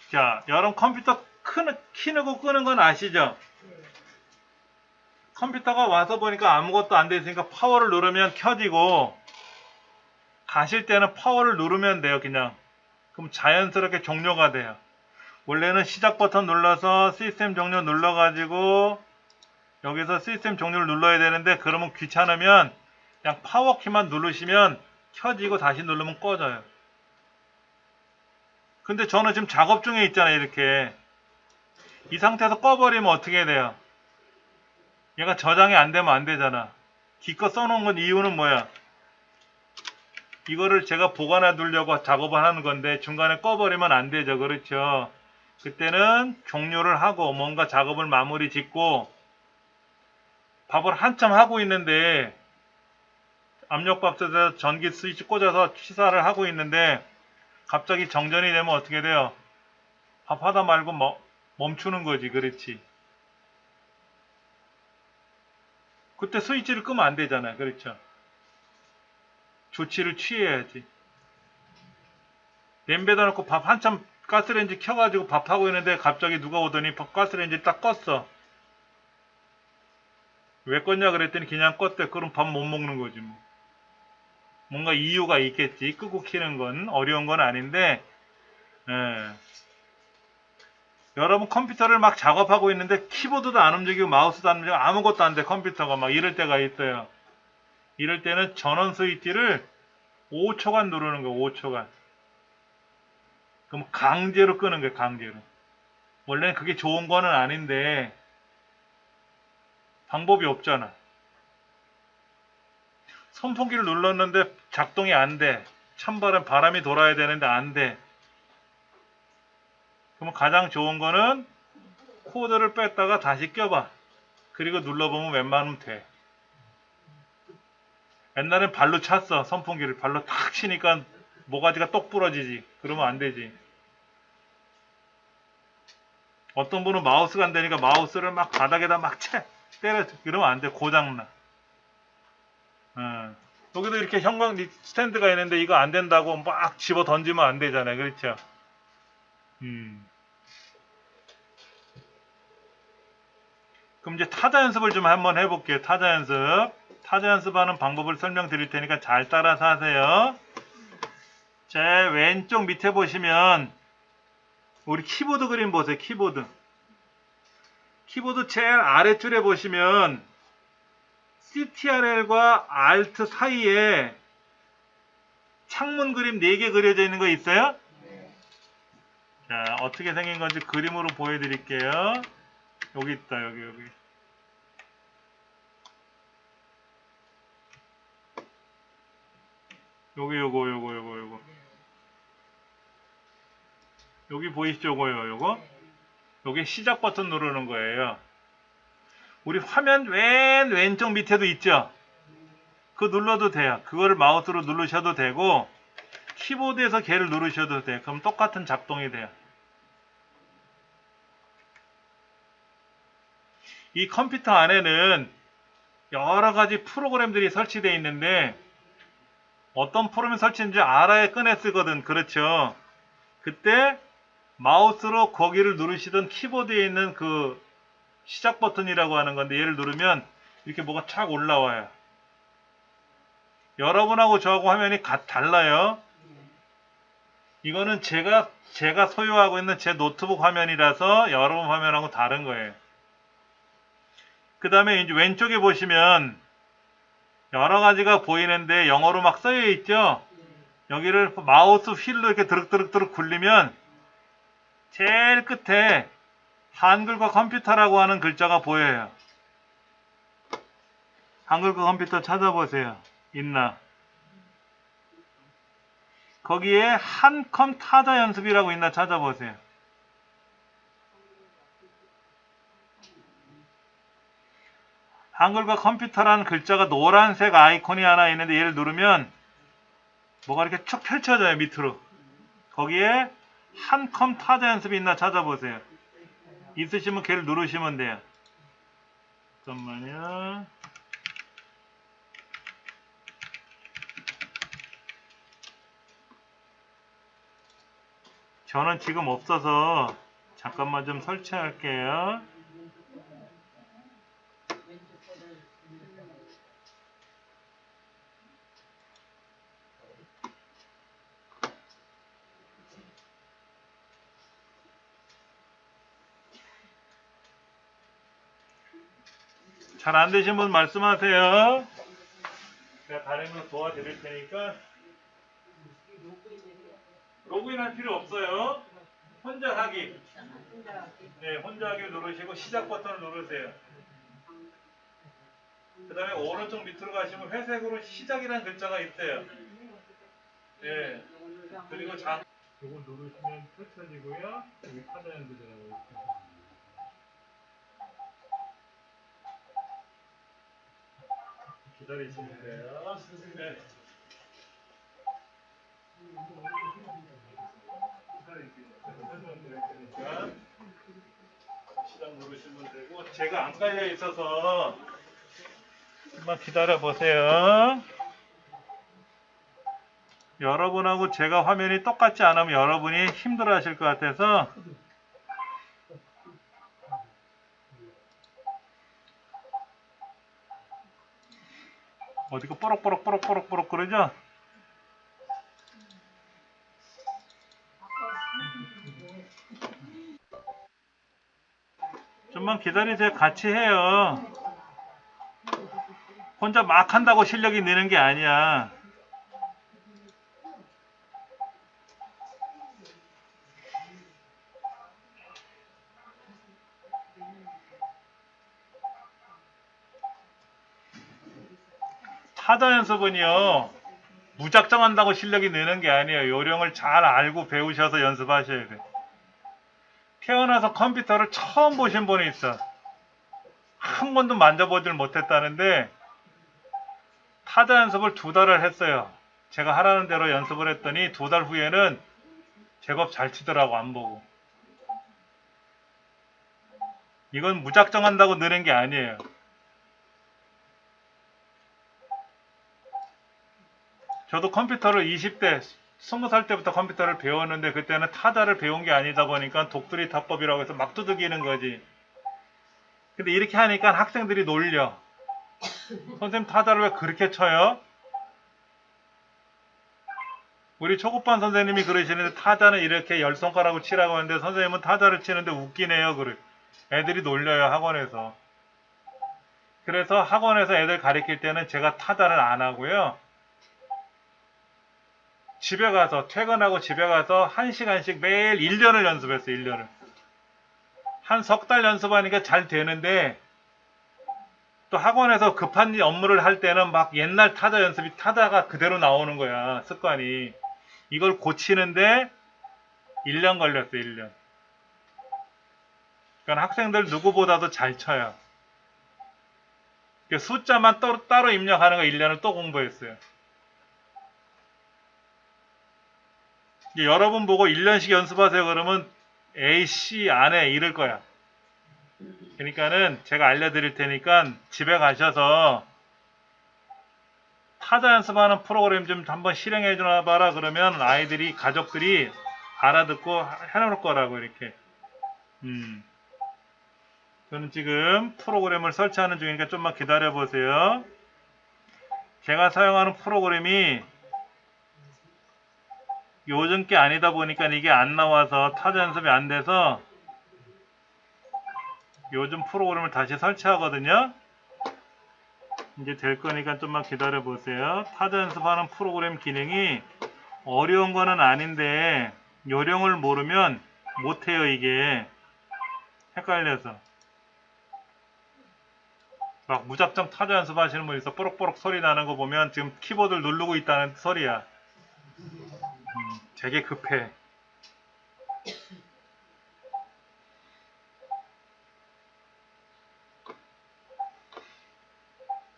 자, 여러분 컴퓨터 키누고 끄는 건 아시죠? 컴퓨터가 와서 보니까 아무것도 안 돼 있으니까 파워를 누르면 켜지고, 가실 때는 파워를 누르면 돼요, 그냥. 그럼 자연스럽게 종료가 돼요. 원래는 시작 버튼 눌러서 시스템 종료 눌러가지고 여기서 시스템 종료를 눌러야 되는데, 그러면 귀찮으면 그냥 파워키만 누르시면 켜지고 다시 누르면 꺼져요. 근데 저는 지금 작업 중에 있잖아요, 이렇게. 이 상태에서 꺼버리면 어떻게 돼요? 얘가 저장이 안 되면 안 되잖아. 기껏 써놓은 건 이유는 뭐야? 이거를 제가 보관해 두려고 작업을 하는 건데 중간에 꺼버리면 안 되죠. 그렇죠? 그때는 종료를 하고 뭔가 작업을 마무리 짓고, 밥을 한참 하고 있는데 압력밥솥에서 전기 스위치 꽂아서 취사를 하고 있는데 갑자기 정전이 되면 어떻게 돼요? 밥 하다 말고 멈추는 거지. 그렇지? 그때 스위치를 끄면 안 되잖아요. 그렇죠? 조치를 취해야지. 냄비에다 놓고 밥 한참 가스레인지 켜가지고 밥하고 있는데 갑자기 누가 오더니 가스레인지 딱 껐어. 왜 껐냐 그랬더니 그냥 껐대. 그럼 밥 못 먹는 거지 뭐. 뭔가 이유가 있겠지. 끄고 키는 건 어려운 건 아닌데, 예. 여러분 컴퓨터를 막 작업하고 있는데 키보드도 안 움직이고 마우스도 안 움직이고 아무것도 안 돼. 컴퓨터가 막 이럴 때가 있어요. 이럴 때는 전원 스위치를 5초간 누르는 거예요. 5초간. 그럼 강제로 끄는 거예요. 강제로. 원래는 그게 좋은 거는 아닌데 방법이 없잖아. 선풍기를 눌렀는데 작동이 안 돼. 찬바람, 바람이 돌아야 되는데 안 돼. 그러면 가장 좋은 거는 코드를 뺐다가 다시 껴봐. 그리고 눌러보면 웬만하면 돼. 옛날엔 발로 찼어. 선풍기를 발로 탁 치니까 모가지가 똑 부러지지. 그러면 안 되지. 어떤 분은 마우스가 안 되니까 마우스를 막 바닥에다 막 때려. 그러면 안 돼. 고장나. 여기도 이렇게 형광 스탠드가 있는데 이거 안 된다고 막 집어 던지면 안 되잖아요. 그렇죠? 그럼 이제 타자 연습을 좀 한번 해볼게요. 타자 연습. 타자 연습하는 방법을 설명드릴 테니까 잘 따라서 하세요. 제 왼쪽 밑에 보시면 우리 키보드 그림 보세요. 키보드. 키보드 제일 아래줄에 보시면 CTRL과 Alt 사이에 창문 그림 4개 그려져 있는 거 있어요? 자, 어떻게 생긴 건지 그림으로 보여드릴게요. 여기 있다. 여기. 요거. 여기 보이시죠? 요거. 요게 시작 버튼 누르는 거예요. 우리 화면 왼쪽 밑에도 있죠? 그거 눌러도 돼요. 그거를 마우스로 누르셔도 되고 키보드에서 걔를 누르셔도 돼요. 그럼 똑같은 작동이 돼요. 이 컴퓨터 안에는 여러 가지 프로그램들이 설치되어 있는데 어떤 프로그램이 설치인지 알아야 꺼내 쓰거든. 그렇죠? 그때 마우스로 거기를 누르시던 키보드에 있는 그 시작 버튼이라고 하는 건데 얘를 누르면 이렇게 뭐가 착 올라와요. 여러분하고 저하고 화면이 달라요. 이거는 제가 소유하고 있는 제 노트북 화면이라서 여러분 화면하고 다른 거예요. 그 다음에 이제 왼쪽에 보시면 여러 가지가 보이는데 영어로 막 써여 있죠? 여기를 마우스 휠로 이렇게 드륵드륵 굴리면 제일 끝에 한글과 컴퓨터라고 하는 글자가 보여요. 한글과 컴퓨터 찾아보세요. 있나? 거기에 한컴 타자 연습이라고 있나 찾아보세요. 한글과 컴퓨터라는 글자가 노란색 아이콘이 하나 있는데 얘를 누르면 뭐가 이렇게 쭉 펼쳐져요. 밑으로. 거기에 한컴 타자 연습이 있나 찾아보세요. 있으시면 걔를 누르시면 돼요. 잠깐만요. 저는 지금 없어서 잠깐만 좀 설치할게요. 잘 안 되신 분 말씀하세요. 제가 다른 거 도와드릴 테니까. 로그인 할 필요 없어요. 혼자 하기. 네, 혼자 하기 누르시고 시작 버튼을 누르세요. 그 다음에 오른쪽 밑으로 가시면 회색으로 시작이라는 글자가 있어요. 네. 그리고 이거 누르시면 펼쳐지고요. 여기 타자 연습이라고 있어요. 기다리시면 돼요. 네. 기다리시면 시작 누르시면 되고, 제가 안 깔려 있어서 좀만 기다려 보세요. 여러분하고 제가 화면이 똑같지 않으면 여러분이 힘들어 하실 것 같아서 어디가 뽀록뽀록 그러죠? 좀만 기다리세요. 같이 해요. 혼자 막 한다고 실력이 느는 게 아니야. 타자 연습은요, 무작정 한다고 실력이 느는 게 아니에요. 요령을 잘 알고 배우셔서 연습하셔야 돼. 태어나서 컴퓨터를 처음 보신 분이 있어. 한 번도 만져보질 못했다는데 타자 연습을 2달을 했어요. 제가 하라는 대로 연습을 했더니 2달 후에는 제법 잘 치더라고, 안 보고. 이건 무작정 한다고 느는 게 아니에요. 저도 컴퓨터를 20대, 20살 때부터 컴퓨터를 배웠는데 그때는 타자를 배운 게 아니다 보니까 독수리 타법이라고 해서 막 두들기는 거지. 근데 이렇게 하니까 학생들이 놀려. 선생님 타자를 왜 그렇게 쳐요? 우리 초급반 선생님이 그러시는데 타자는 이렇게 10손가락으로 치라고 하는데 선생님은 타자를 치는데 웃기네요. 그래. 애들이 놀려요, 학원에서. 그래서 학원에서 애들 가르칠 때는 제가 타자를 안 하고요. 집에 가서, 퇴근하고 집에 가서 1시간씩 매일 1년을 연습했어요, 1년을. 한 석 달 연습하니까 잘 되는데, 또 학원에서 급한 업무를 할 때는 막 옛날 타자 연습이 타자가 그대로 나오는 거야, 습관이. 이걸 고치는데 1년 걸렸어요, 1년. 그러니까 학생들 누구보다도 잘 쳐요. 숫자만 따로 입력하는 거 1년을 또 공부했어요. 여러분 보고 1년씩 연습하세요 그러면 A씨 안 해 이럴 거야. 그러니까는 제가 알려드릴 테니까 집에 가셔서 타자 연습하는 프로그램 좀 한번 실행해 주나 봐라 그러면 아이들이 가족들이 알아듣고 해놓을 거라고 이렇게. 저는 지금 프로그램을 설치하는 중이니까 좀만 기다려 보세요. 제가 사용하는 프로그램이 요즘 게 아니다 보니까 이게 안 나와서 타자 연습이 안 돼서 요즘 프로그램을 다시 설치하거든요. 이제 될 거니까 좀만 기다려 보세요. 타자 연습하는 프로그램 기능이 어려운 거는 아닌데 요령을 모르면 못해요. 이게 헷갈려서 막 무작정 타자 연습하시는 분 있어. 뽀록뽀록 소리 나는 거 보면 지금 키보드를 누르고 있다는 소리야. 되게 급해.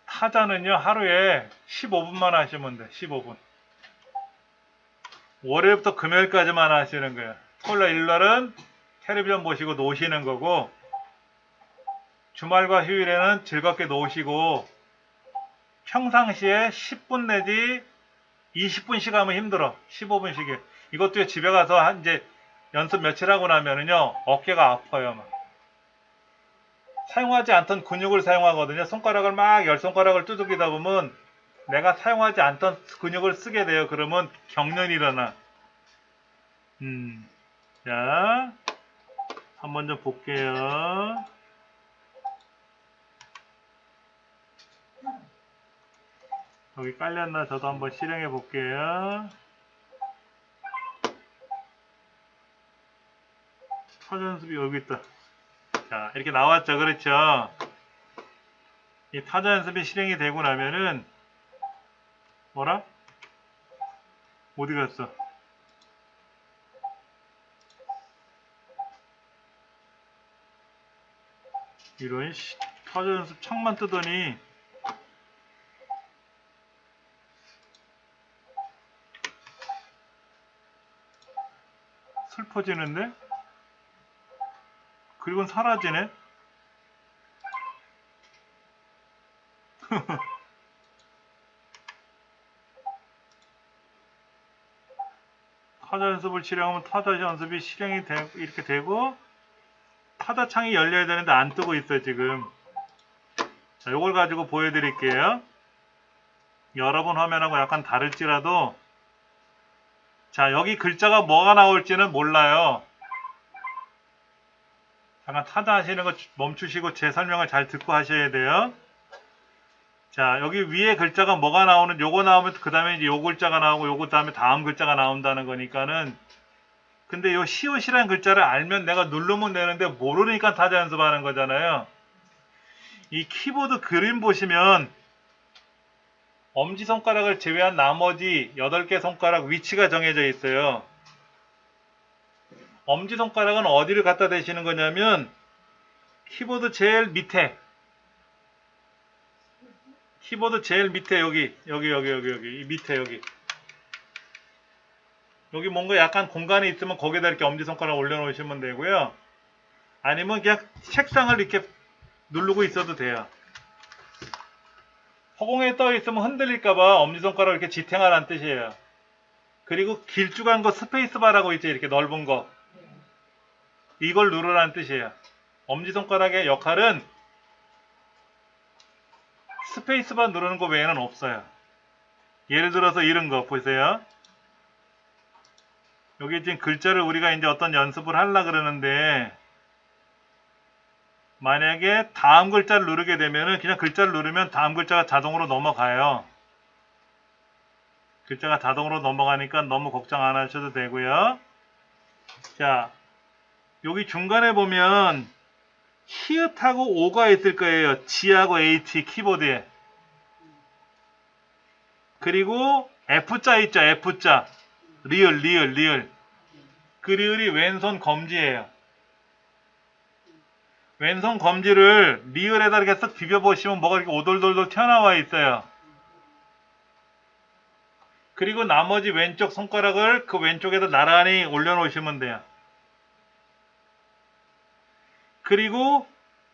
타자는요 하루에 15분만 하시면 돼. 15분. 월요일부터 금요일까지만 하시는 거예요. 토요일 일날은 텔레비전 보시고 노시는 거고 주말과 휴일에는 즐겁게 노시고 평상시에 10분 내지 20분씩 하면 힘들어. 15분씩에. 이것도 집에 가서 이제 연습 며칠 하고 나면은요 어깨가 아파요. 막. 사용하지 않던 근육을 사용하거든요. 손가락을 막 10손가락을 두들기다 보면 내가 사용하지 않던 근육을 쓰게 돼요. 그러면 경련이 일어나. 자, 한번 좀 볼게요. 여기 깔렸나 저도 한번 실행해 볼게요. 타자 연습이 여기 있다. 자, 이렇게 나왔죠. 그렇죠? 이 타자 연습이 실행이 되고 나면은 뭐라? 어디 갔어? 이런 타자 연습 창만 뜨더니 슬퍼지는데? 그리고 사라지네? 타자 연습을 실행하면 타자 연습이 실행이 이렇게 되고 타자 창이 열려야 되는데 안 뜨고 있어요 지금. 자, 요걸 가지고 보여드릴게요. 여러분 화면하고 약간 다를지라도 자, 여기 글자가 뭐가 나올지는 몰라요. 잠깐 타자 하시는 거 멈추시고 제 설명을 잘 듣고 하셔야 돼요. 자, 여기 위에 글자가 뭐가 나오는, 요거 나오면 그 다음에 이제 요 글자가 나오고 요거 다음에 다음 글자가 나온다는 거니까는. 근데 요 시옷이라는 글자를 알면 내가 누르면 되는데 모르니까 타자 연습하는 거잖아요. 이 키보드 그림 보시면 엄지손가락을 제외한 나머지 8개 손가락 위치가 정해져 있어요. 엄지손가락은 어디를 갖다 대시는 거냐면 키보드 제일 밑에, 키보드 제일 밑에 여기 이 밑에 여기 뭔가 약간 공간이 있으면 거기다 이렇게 엄지손가락 올려놓으시면 되고요. 아니면 그냥 책상을 이렇게 누르고 있어도 돼요. 허공에 떠 있으면 흔들릴까봐 엄지손가락을 이렇게 지탱하라는 뜻이에요. 그리고 길쭉한 거 스페이스바라고 있죠. 이렇게 넓은 거. 이걸 누르라는 뜻이에요. 엄지손가락의 역할은 스페이스바 누르는 거 외에는 없어요. 예를 들어서 이런 거 보세요. 여기 지금 글자를 우리가 이제 어떤 연습을 하려 그러는데 만약에 다음 글자를 누르게 되면은 그냥 글자를 누르면 다음 글자가 자동으로 넘어가요. 글자가 자동으로 넘어가니까 너무 걱정 안 하셔도 되고요. 자, 여기 중간에 보면 히읗하고 O가 있을 거예요. G하고 H 키보드에. 그리고 F자 있죠. F자. 리을. 그 리을이 왼손 검지예요. 왼손 검지를 리을에다 이렇게 쓱 비벼보시면 뭐가 이렇게 오돌돌돌 튀어나와 있어요. 그리고 나머지 왼쪽 손가락을 그 왼쪽에다 나란히 올려놓으시면 돼요. 그리고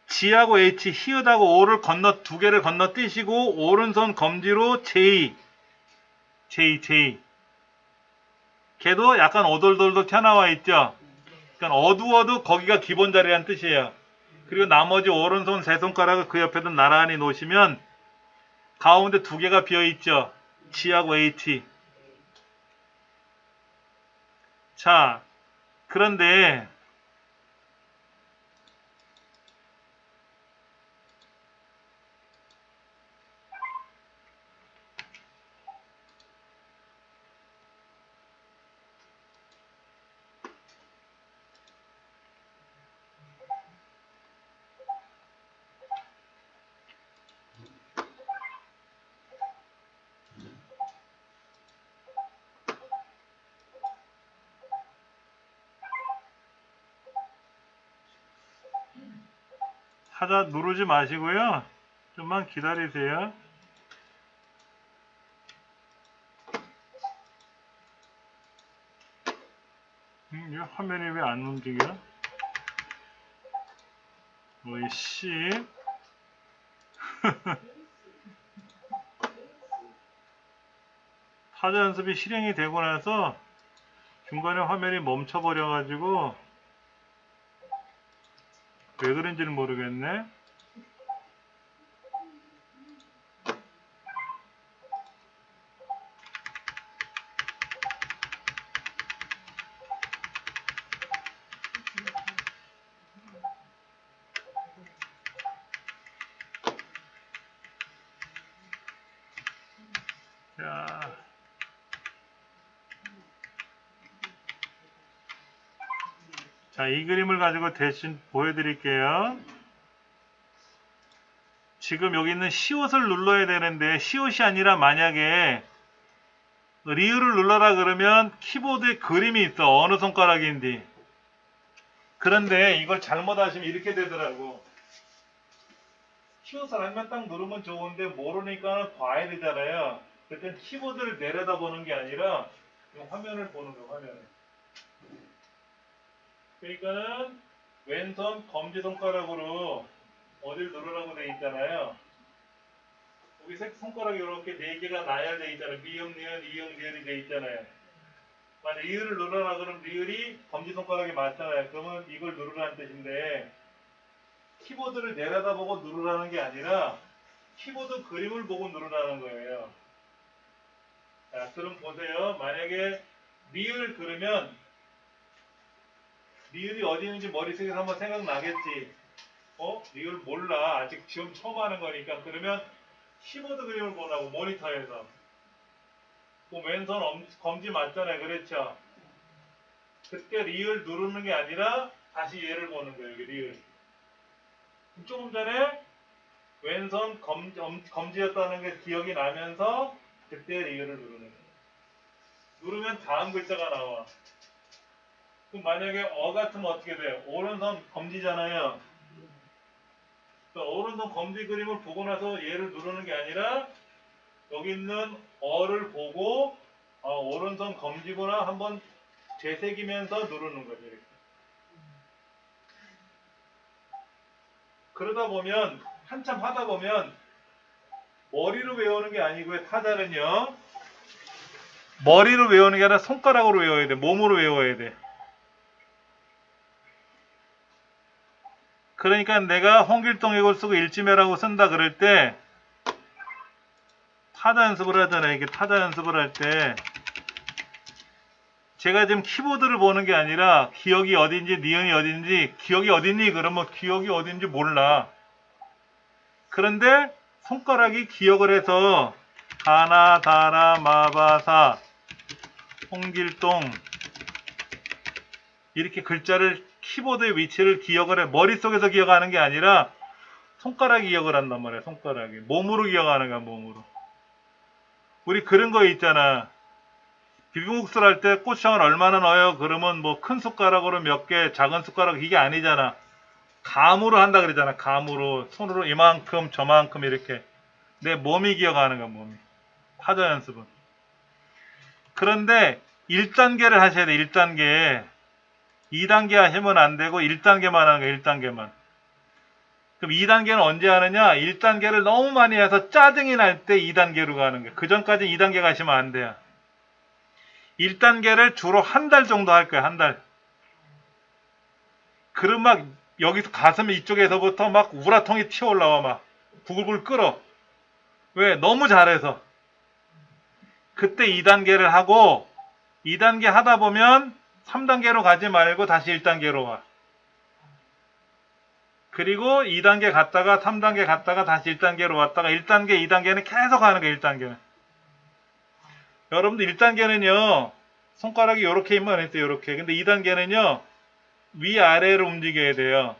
G하고 H, 히읗하고 O를 두 개를 건너뛰시고 오른손 검지로 J. 걔도 약간 오돌돌돌 튀어나와 있죠. 그러니까 어두워도 거기가 기본 자리라는 뜻이에요. 그리고 나머지 오른손 세 손가락을 그 옆에다 나란히 놓으시면 가운데 두 개가 비어 있죠. G하고 H. 자, 그런데 타자 누르지 마시고요. 좀만 기다리세요. 이 화면이 왜 안 움직여? 어이씨. 타자 연습이 실행이 되고 나서 중간에 화면이 멈춰버려가지고 왜 그런지는 모르겠네. 자, 이 그림을 가지고 대신 보여드릴게요. 지금 여기 있는 시옷을 눌러야 되는데 시옷이 아니라 만약에 리을을 눌러라 그러면 키보드에 그림이 있어. 어느 손가락인지. 그런데 이걸 잘못하시면 이렇게 되더라고. 시옷을 한번 딱 누르면 좋은데 모르니까 봐야 되잖아요. 그때 키보드를 내려다보는 게 아니라 이 화면을 보는 거예요. 화면을. 그러니까는 왼손 검지손가락으로 어딜 누르라고 돼 있잖아요. 여기 손가락이 이렇게 4개가 나열돼 있잖아요. 미음, 니은, 이응, 리을이 돼 있잖아요. 만약 리을을 누르라 그러면 리을이 검지손가락이 맞잖아요. 그러면 이걸 누르라는 뜻인데 키보드를 내려다보고 누르라는 게 아니라 키보드 그림을 보고 누르라는 거예요. 자, 그럼 보세요. 만약에 리을 그러면 리을이 어디 있는지 머릿속에서 한번 생각나겠지. 리을 몰라. 아직 지금 처음 하는 거니까. 그러면 키보드 그림을 보라고 모니터에서. 왼손 검지 맞잖아요. 그렇죠? 그때 리을 누르는 게 아니라 다시 얘를 보는 거예요. 여기 리을. 조금 전에 왼손 검지였다는 게 기억이 나면서 그때 리을을 누르는 거예요. 누르면 다음 글자가 나와. 그럼 만약에 같으면 어떻게 돼요? 오른손 검지잖아요. 오른손 검지 그림을 보고 나서 얘를 누르는 게 아니라 여기 있는 어를 보고 오른손 검지구나 한번 되새기면서 누르는 거죠. 이렇게. 그러다 보면 한참 하다 보면 머리로 외우는 게 아니고요. 타자는요. 머리로 외우는 게 아니라 손가락으로 외워야 돼. 몸으로 외워야 돼. 그러니까 내가 홍길동액을 쓰고 일지매라고 쓴다 그럴 때 타자 연습을 하잖아요. 이게 타자 연습을 할 때 제가 지금 키보드를 보는 게 아니라 기억이 어딘지 니은이 어딘지 기억이 어딨니? 그러면 기억이 어딘지 몰라. 그런데 손가락이 기억을 해서 가나 다나 마바사 홍길동 이렇게 글자를 키보드의 위치를 기억을 해. 머릿속에서 기억하는 게 아니라 손가락이 기억을 한단 말이야. 손가락이. 몸으로 기억하는 거야. 몸으로. 우리 그런 거 있잖아. 비빔국수를 할 때 고추장을 얼마나 넣어요? 그러면 뭐 큰 숟가락으로 몇 개, 작은 숟가락 이게 아니잖아. 감으로 한다 그러잖아. 감으로. 손으로 이만큼 저만큼 이렇게. 내 몸이 기억하는 거야. 몸이. 타자 연습은. 그런데 1단계를 하셔야 돼. 1단계. 2단계 하시면 안 되고 1단계만 하는 거야. 1단계만. 그럼 2단계는 언제 하느냐? 1단계를 너무 많이 해서 짜증이 날 때 2단계로 가는 거야. 그 전까지 2단계 가시면 안 돼요. 1단계를 주로 한 달 정도 할 거야. 한 달. 그럼 막 여기서 가슴 이쪽에서부터 막 우라통이 튀어올라와 막 부글부글 끓어. 왜? 너무 잘해서. 그때 2단계를 하고 2단계 하다 보면 3단계로 가지 말고 다시 1단계로 와. 그리고 2단계 갔다가 3단계 갔다가 다시 1단계로 왔다가 1단계, 2단계는 계속 하는 거예요. 1단계는. 여러분들 1단계는요. 손가락이 이렇게 있면 했어요. 이렇게. 근데 2단계는요. 위아래로 움직여야 돼요.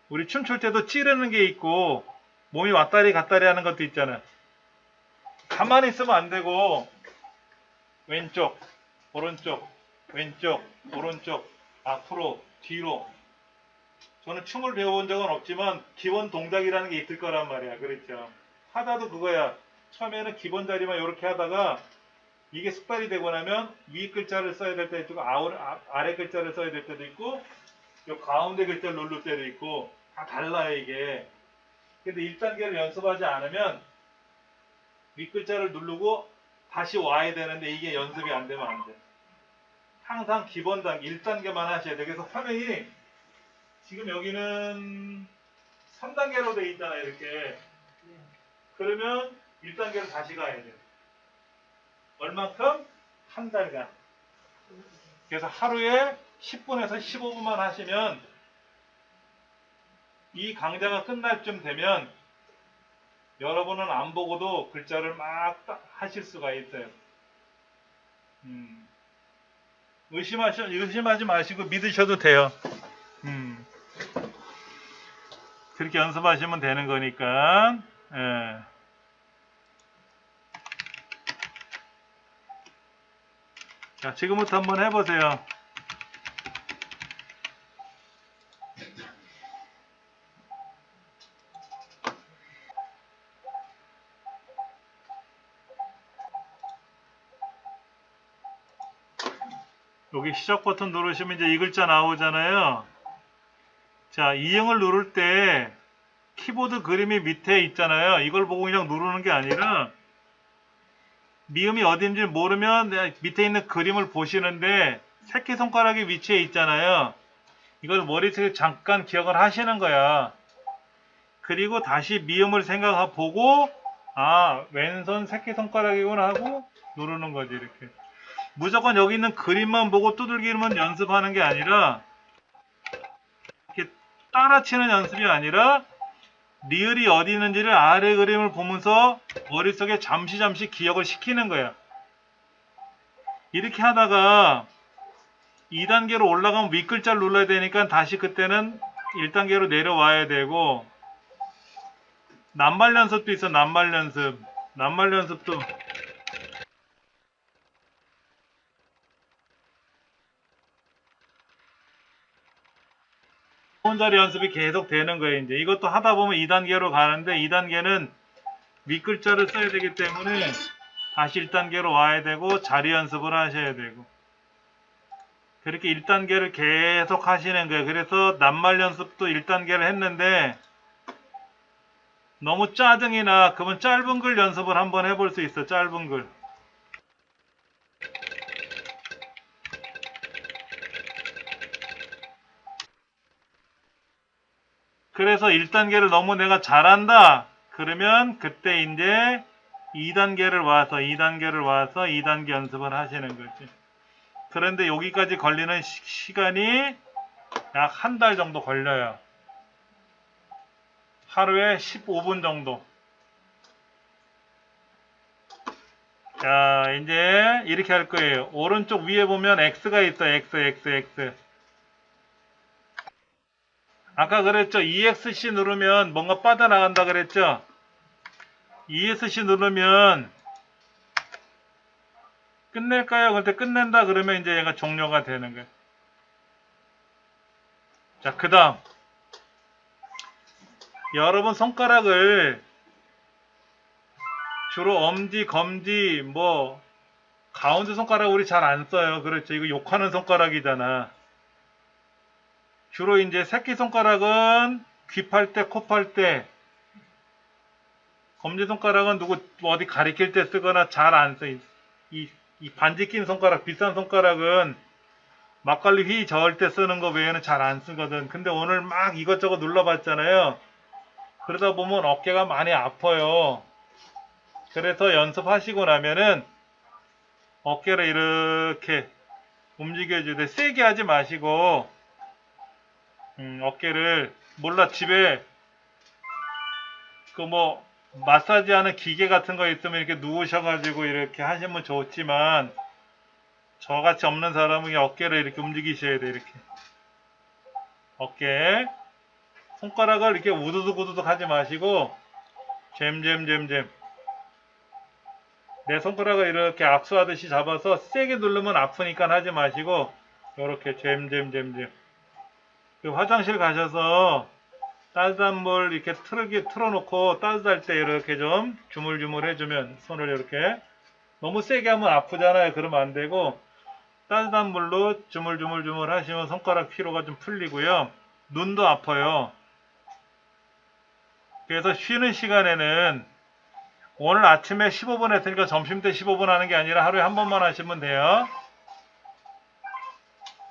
우리 춤출 때도 찌르는 게 있고 몸이 왔다리 갔다리 하는 것도 있잖아요. 가만히 있으면 안 되고 왼쪽, 오른쪽, 왼쪽, 오른쪽, 앞으로, 뒤로. 저는 춤을 배워본 적은 없지만 기본 동작이라는 게 있을 거란 말이야. 그렇죠. 하다도 그거야. 처음에는 기본 자리만 이렇게 하다가 이게 습관이 되고 나면 위 글자를 써야 될 때도 있고 아래 글자를 써야 될 때도 있고 요 가운데 글자를 누를 때도 있고 다 달라요 이게. 근데 1단계를 연습하지 않으면 위 글자를 누르고 다시 와야 되는데 이게 연습이 안 되면 안 돼. 항상 기본 단계 1단계만 하셔야 돼. 그래서 화면이 지금 여기는 3단계로 돼 있잖아요 이렇게. 그러면 1단계로 다시 가야 돼. 얼만큼? 한 달간. 그래서 하루에 10분에서 15분만 하시면 이 강좌가 끝날 쯤 되면 여러분은 안 보고도 글자를 막 하실 수가 있어요. 의심하지 마시고 믿으셔도 돼요. 그렇게 연습하시면 되는 거니까. 예. 자, 지금부터 한번 해보세요. 여기 시작 버튼 누르시면 이제 이 글자 나오잖아요. 자, 이응을 누를 때 키보드 그림이 밑에 있잖아요. 이걸 보고 그냥 누르는 게 아니라 미음이 어딘지 모르면 밑에 있는 그림을 보시는데 새끼손가락이 위치에 있잖아요. 이걸 머릿속에 잠깐 기억을 하시는 거야. 그리고 다시 미음을 생각하고 아, 왼손 새끼손가락이구나 하고 누르는 거지. 이렇게 무조건 여기 있는 그림만 보고 두들기면 연습하는 게 아니라 이렇게 따라치는 연습이 아니라 리을이 어디 있는지를 아래 그림을 보면서 머릿속에 잠시 기억을 시키는 거야. 이렇게 하다가 2단계로 올라가면 윗글자를 눌러야 되니까 다시 그때는 1단계로 내려와야 되고, 낱말 연습도 있어. 낱말 연습도 혼자리 연습이 계속 되는 거예요. 이제 이것도 하다 보면 2단계로 가는데 2단계는 윗글자를 써야 되기 때문에 다시 1단계로 와야 되고 자리 연습을 하셔야 되고, 그렇게 1단계를 계속 하시는 거예요. 그래서 낱말 연습도 1단계를 했는데 너무 짜증이 나. 그러면 짧은 글 연습을 한번 해볼 수 있어. 짧은 글. 그래서 1단계를 너무 내가 잘한다. 그러면 그때 이제 2단계를 와서 2단계 연습을 하시는 거지. 그런데 여기까지 걸리는 시간이 약 한 달 정도 걸려요. 하루에 15분 정도. 자, 이제 이렇게 할 거예요. 오른쪽 위에 보면 X가 있어. X. 아까 그랬죠? ESC 누르면 뭔가 빠져나간다 그랬죠? ESC 누르면 끝낼까요? 그때 끝낸다 그러면 이제 얘가 종료가 되는 거예요. 자, 그 다음 여러분 손가락을 주로 엄지, 검지, 뭐 가운데 손가락 우리 잘 안 써요. 그렇죠? 이거 욕하는 손가락이잖아. 주로 이제 새끼손가락은 귀 팔 때, 코 팔 때, 검지손가락은 누구 어디 가리킬 때 쓰거나 잘 안 써. 이 반지 낀 손가락, 비싼 손가락은 막걸리 휘 저을 때 쓰는 거 외에는 잘 안 쓰거든. 근데 오늘 막 이것저것 눌러봤잖아요. 그러다 보면 어깨가 많이 아파요. 그래서 연습하시고 나면은 어깨를 이렇게 움직여줘야 돼. 세게 하지 마시고 어깨를 몰라 집에 그 뭐 마사지 하는 기계 같은 거 있으면 이렇게 누우셔가지고 이렇게 하시면 좋지만 저같이 없는 사람은 어깨를 이렇게 움직이셔야 돼. 이렇게 어깨 손가락을 이렇게 우두둑 하지 마시고 잼 내 손가락을 이렇게 악수하듯이 잡아서 세게 누르면 아프니까 하지 마시고 이렇게 잼 화장실 가셔서 따뜻한 물 이렇게 틀어놓고 따뜻할 때 이렇게 좀 주물주물 해주면 손을 이렇게 너무 세게 하면 아프잖아요. 그러면 안 되고 따뜻한 물로 주물주물 하시면 손가락 피로가 좀 풀리고요. 눈도 아파요. 그래서 쉬는 시간에는 오늘 아침에 15분 했으니까 점심때 15분 하는 게 아니라 하루에 한 번만 하시면 돼요.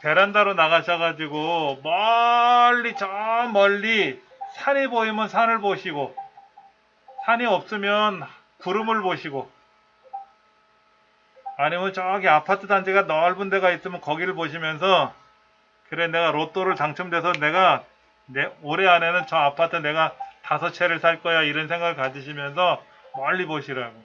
베란다로 나가셔가지고 멀리 저 멀리 산이 보이면 산을 보시고 산이 없으면 구름을 보시고 아니면 저기 아파트 단지가 넓은 데가 있으면 거기를 보시면서 그래 내가 로또를 당첨돼서 내가 올해 안에는 저 아파트 내가 5채를 살 거야 이런 생각을 가지시면서 멀리 보시라고.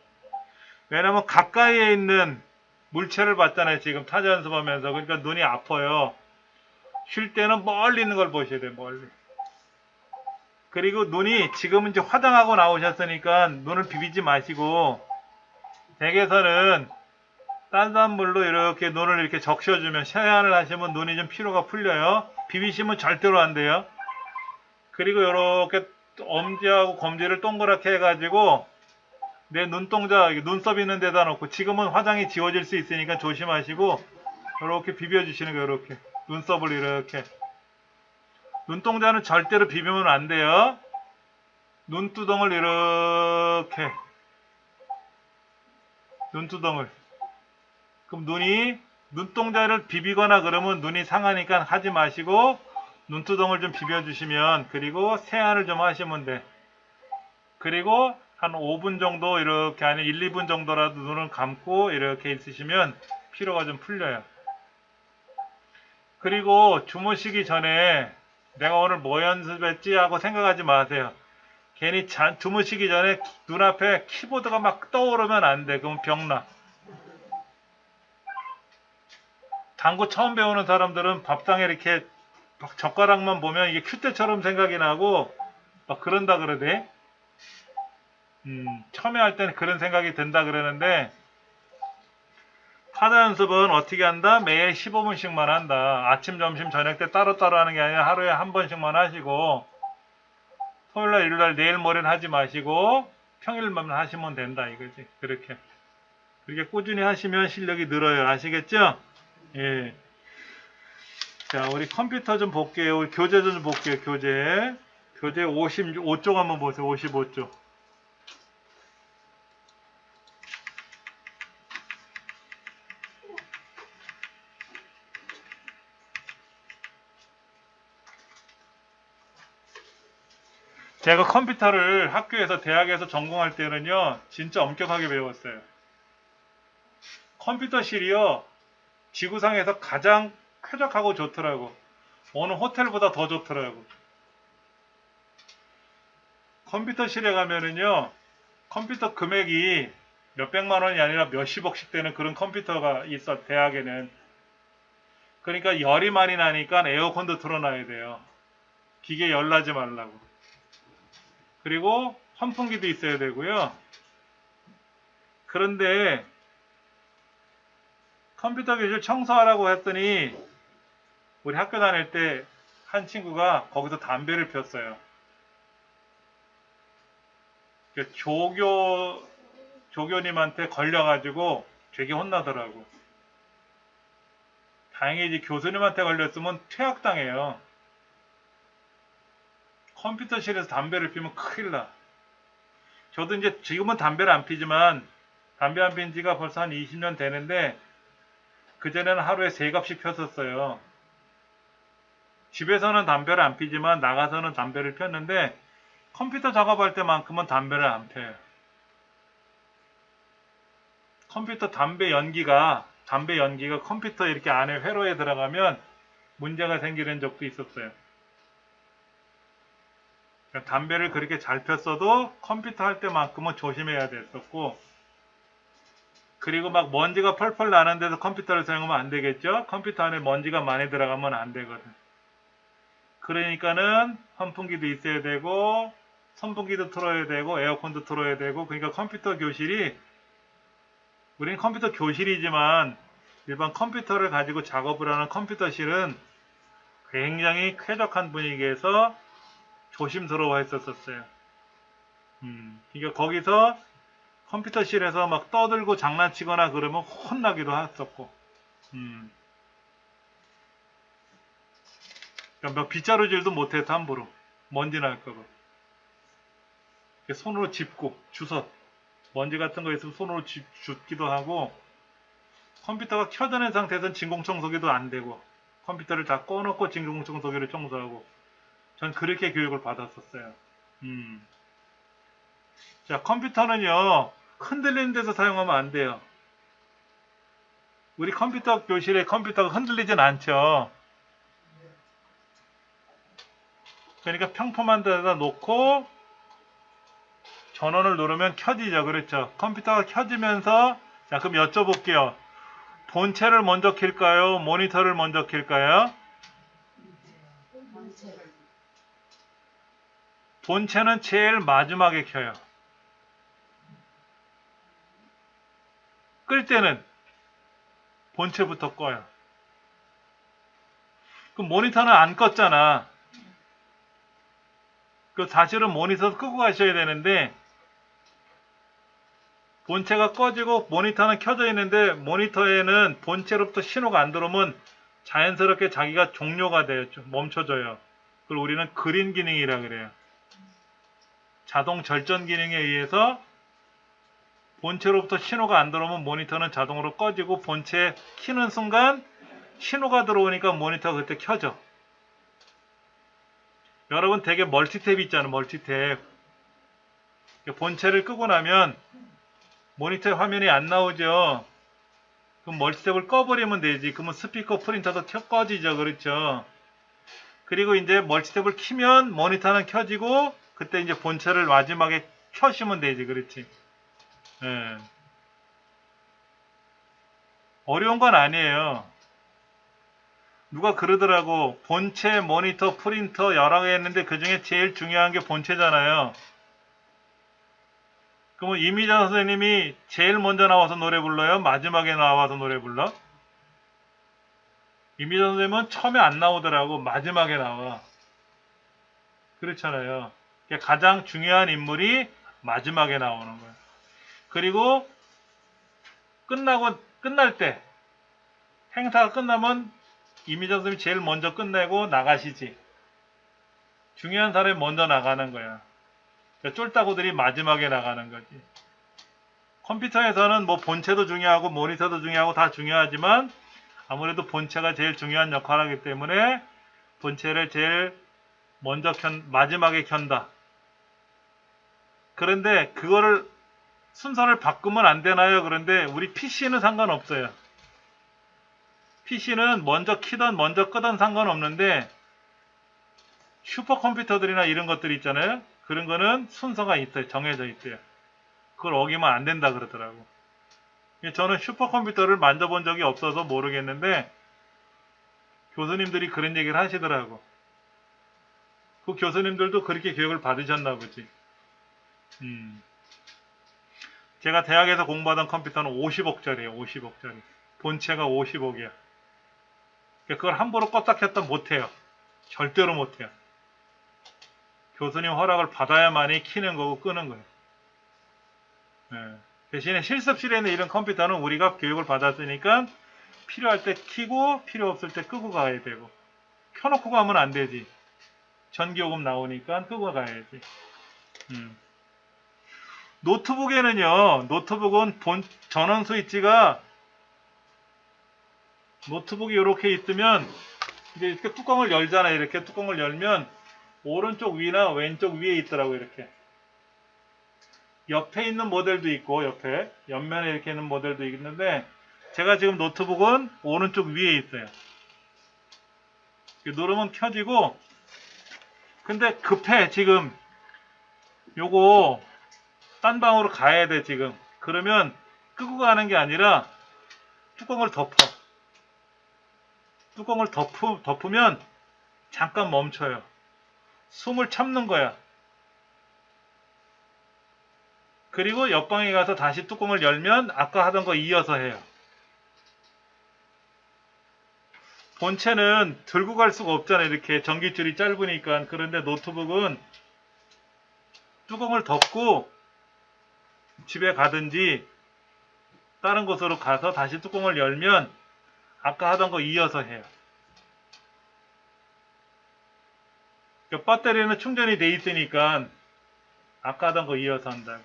왜냐면 가까이에 있는 물체를 봤잖아요. 지금 타자 연습하면서. 그러니까 눈이 아파요. 쉴 때는 멀리 있는 걸 보셔야 돼요. 멀리. 그리고 눈이 지금은 이제 화장하고 나오셨으니까 눈을 비비지 마시고 댁에서는 따뜻한 물로 이렇게 눈을 이렇게 적셔주면 세안을 하시면 눈이 좀 피로가 풀려요. 비비시면 절대로 안 돼요. 그리고 이렇게 엄지하고 검지를 동그랗게 해가지고 내 눈동자 눈썹 있는 데다 놓고 지금은 화장이 지워질 수 있으니까 조심하시고 이렇게 비벼주시는 거예요. 이렇게 눈썹을 이렇게 눈동자는 절대로 비비면 안 돼요. 눈두덩을 이렇게 눈두덩을 그럼 눈동자를 비비거나 그러면 눈이 상하니까 하지 마시고 눈두덩을 좀 비벼주시면 그리고 세안을 좀 하시면 돼. 그리고 한 5분 정도 이렇게 아니 1, 2분 정도라도 눈을 감고 이렇게 있으시면 피로가 좀 풀려요. 그리고 주무시기 전에 내가 오늘 뭐 연습했지 하고 생각하지 마세요. 괜히 주무시기 전에 눈앞에 키보드가 막 떠오르면 안 돼. 그럼 병나. 당구 처음 배우는 사람들은 밥상에 이렇게 젓가락만 보면 이게 큐대처럼 생각이 나고 막 그런다 그러대. 처음에 할 때는 그런 생각이 든다 그러는데 타자 연습은 어떻게 한다? 매일 15분씩만 한다. 아침, 점심, 저녁 때 따로따로 하는 게 아니라 하루에 한 번씩만 하시고 토요일날, 일요일날, 내일 모레는 하지 마시고 평일만 하시면 된다 이거지. 그렇게 꾸준히 하시면 실력이 늘어요. 아시겠죠? 예. 자, 우리 컴퓨터 좀 볼게요. 우리 교재 좀 볼게요. 교재 55쪽 한번 보세요. 55쪽. 제가 컴퓨터를 학교에서 대학에서 전공할 때는요 진짜 엄격하게 배웠어요. 컴퓨터실이요 지구상에서 가장 쾌적하고 좋더라고. 어느 호텔보다 더 좋더라고. 컴퓨터실에 가면은요 컴퓨터 금액이 몇백만 원이 아니라 몇십억씩 되는 그런 컴퓨터가 있어. 대학에는. 그러니까 열이 많이 나니까 에어컨도 틀어놔야 돼요. 기계 열나지 말라고. 그리고 환풍기도 있어야 되고요. 그런데 컴퓨터 교실 청소하라고 했더니 우리 학교 다닐 때 한 친구가 거기서 담배를 폈어요. 조교님한테 걸려가지고 되게 혼나더라고. 다행히 교수님한테 걸렸으면 퇴학당해요. 컴퓨터실에서 담배를 피우면 큰일 나. 저도 이제 지금은 담배를 안 피지만 담배 안 핀 지가 벌써 한 20년 되는데 그전에는 하루에 3갑씩 폈었어요. 집에서는 담배를 안 피지만 나가서는 담배를 폈는데 컴퓨터 작업할 때만큼은 담배를 안 펴요. 컴퓨터 담배 연기가 컴퓨터 이렇게 안에 회로에 들어가면 문제가 생기는 적도 있었어요. 담배를 그렇게 잘 폈어도 컴퓨터 할 때만큼은 조심해야 됐었고 그리고 막 먼지가 펄펄 나는 데서 컴퓨터를 사용하면 안 되겠죠? 컴퓨터 안에 먼지가 많이 들어가면 안 되거든. 그러니까는 환풍기도 있어야 되고 선풍기도 틀어야 되고 에어컨도 틀어야 되고 그러니까 컴퓨터 교실이 우리는 컴퓨터 교실이지만 일반 컴퓨터를 가지고 작업을 하는 컴퓨터실은 굉장히 쾌적한 분위기에서 조심스러워 했었어요. 그러니까 거기서 컴퓨터실에서 막 떠들고 장난치거나 그러면 혼나기도 했었고 그러니까 막 빗자루질도 못해서 함부로 먼지 날까봐 손으로 짚고 주워 먼지 같은 거 있으면 손으로 줍기도 하고 컴퓨터가 켜져 상태에서는 진공청소기도 안 되고 컴퓨터를 다 꺼놓고 진공청소기를 청소하고 전 그렇게 교육을 받았었어요. 자, 컴퓨터는요 흔들리는 데서 사용하면 안 돼요. 우리 컴퓨터 교실에 컴퓨터가 흔들리진 않죠. 그러니까 평범한 데다 놓고 전원을 누르면 켜지죠. 그렇죠. 컴퓨터가 켜지면서 자 그럼 여쭤볼게요. 본체를 먼저 킬까요? 모니터를 먼저 킬까요? 본체는 제일 마지막에 켜요. 끌 때는 본체부터 꺼요. 그럼 모니터는 안 껐잖아. 그 사실은 모니터 끄고 가셔야 되는데 본체가 꺼지고 모니터는 켜져 있는데 모니터에는 본체로부터 신호가 안 들어오면 자연스럽게 자기가 종료가 돼요. 좀 멈춰져요. 그걸 우리는 그린 기능이라 그래요. 자동 절전 기능에 의해서 본체로부터 신호가 안 들어오면 모니터는 자동으로 꺼지고 본체 키는 순간 신호가 들어오니까 모니터가 그때 켜져. 여러분 되게 멀티탭 있잖아요. 멀티탭. 본체를 끄고 나면 모니터 화면이 안 나오죠. 그럼 멀티탭을 꺼버리면 되지. 그러면 스피커 프린터도 꺼지죠. 그렇죠. 그리고 이제 멀티탭을 키면 모니터는 켜지고 그때 이제 본체를 마지막에 켜시면 되지. 그렇지. 예. 어려운 건 아니에요. 누가 그러더라고. 본체, 모니터, 프린터 여러 개 했는데 그 중에 제일 중요한 게 본체잖아요. 그러면 이미자 선생님이 제일 먼저 나와서 노래 불러요? 마지막에 나와서 노래 불러? 이미자 선생님은 처음에 안 나오더라고. 마지막에 나와. 그렇잖아요. 가장 중요한 인물이 마지막에 나오는 거예요. 그리고 끝날 때 행사가 끝나면 이미자 선생님이 제일 먼저 끝내고 나가시지. 중요한 사람이 먼저 나가는 거야. 쫄따구들이 마지막에 나가는 거지. 컴퓨터에서는 뭐 본체도 중요하고 모니터도 중요하고 다 중요하지만 아무래도 본체가 제일 중요한 역할을 하기 때문에 본체를 제일 먼저 마지막에 켠다. 그런데 그거를 순서를 바꾸면 안 되나요? 그런데 우리 PC는 상관없어요. PC는 먼저 키던 먼저 끄던 상관없는데 슈퍼컴퓨터들이나 이런 것들 있잖아요. 그런 거는 순서가 있어요. 정해져 있대요. 그걸 어기면 안 된다 그러더라고. 저는 슈퍼컴퓨터를 만져본 적이 없어서 모르겠는데 교수님들이 그런 얘기를 하시더라고. 그 교수님들도 그렇게 교육을 받으셨나 보지. 제가 대학에서 공부하던 컴퓨터는 50억짜리예요. 50억짜리. 본체가 50억이야. 그걸 함부로 껐다 켰다 못해요. 절대로 못해요. 교수님 허락을 받아야만이 키는 거고 끄는 거예요. 네. 대신에 실습실에 있는 이런 컴퓨터는 우리가 교육을 받았으니까 필요할 때 키고 필요 없을 때 끄고 가야 되고 켜놓고 가면 안 되지. 전기요금 나오니까 끄고 가야지. 노트북에는요. 노트북은 전원 스위치가 노트북이 이렇게 있으면 이제 이렇게 뚜껑을 열잖아요. 이렇게 뚜껑을 열면 오른쪽 위나 왼쪽 위에 있더라고요. 이렇게. 옆에 있는 모델도 있고 옆면에 이렇게 있는 모델도 있는데 제가 지금 노트북은 오른쪽 위에 있어요. 누르면 켜지고 근데 급해 지금 요거 딴 방으로 가야 돼 지금. 그러면 끄고 가는 게 아니라 뚜껑을 덮어. 뚜껑을 덮으면 잠깐 멈춰요. 숨을 참는 거야. 그리고 옆방에 가서 다시 뚜껑을 열면 아까 하던 거 이어서 해요. 본체는 들고 갈 수가 없잖아요. 이렇게 전기줄이 짧으니까. 그런데 노트북은 뚜껑을 덮고 집에 가든지 다른 곳으로 가서 다시 뚜껑을 열면 아까 하던 거 이어서 해요. 배터리는 충전이 돼 있으니까 아까 하던 거 이어서 한다.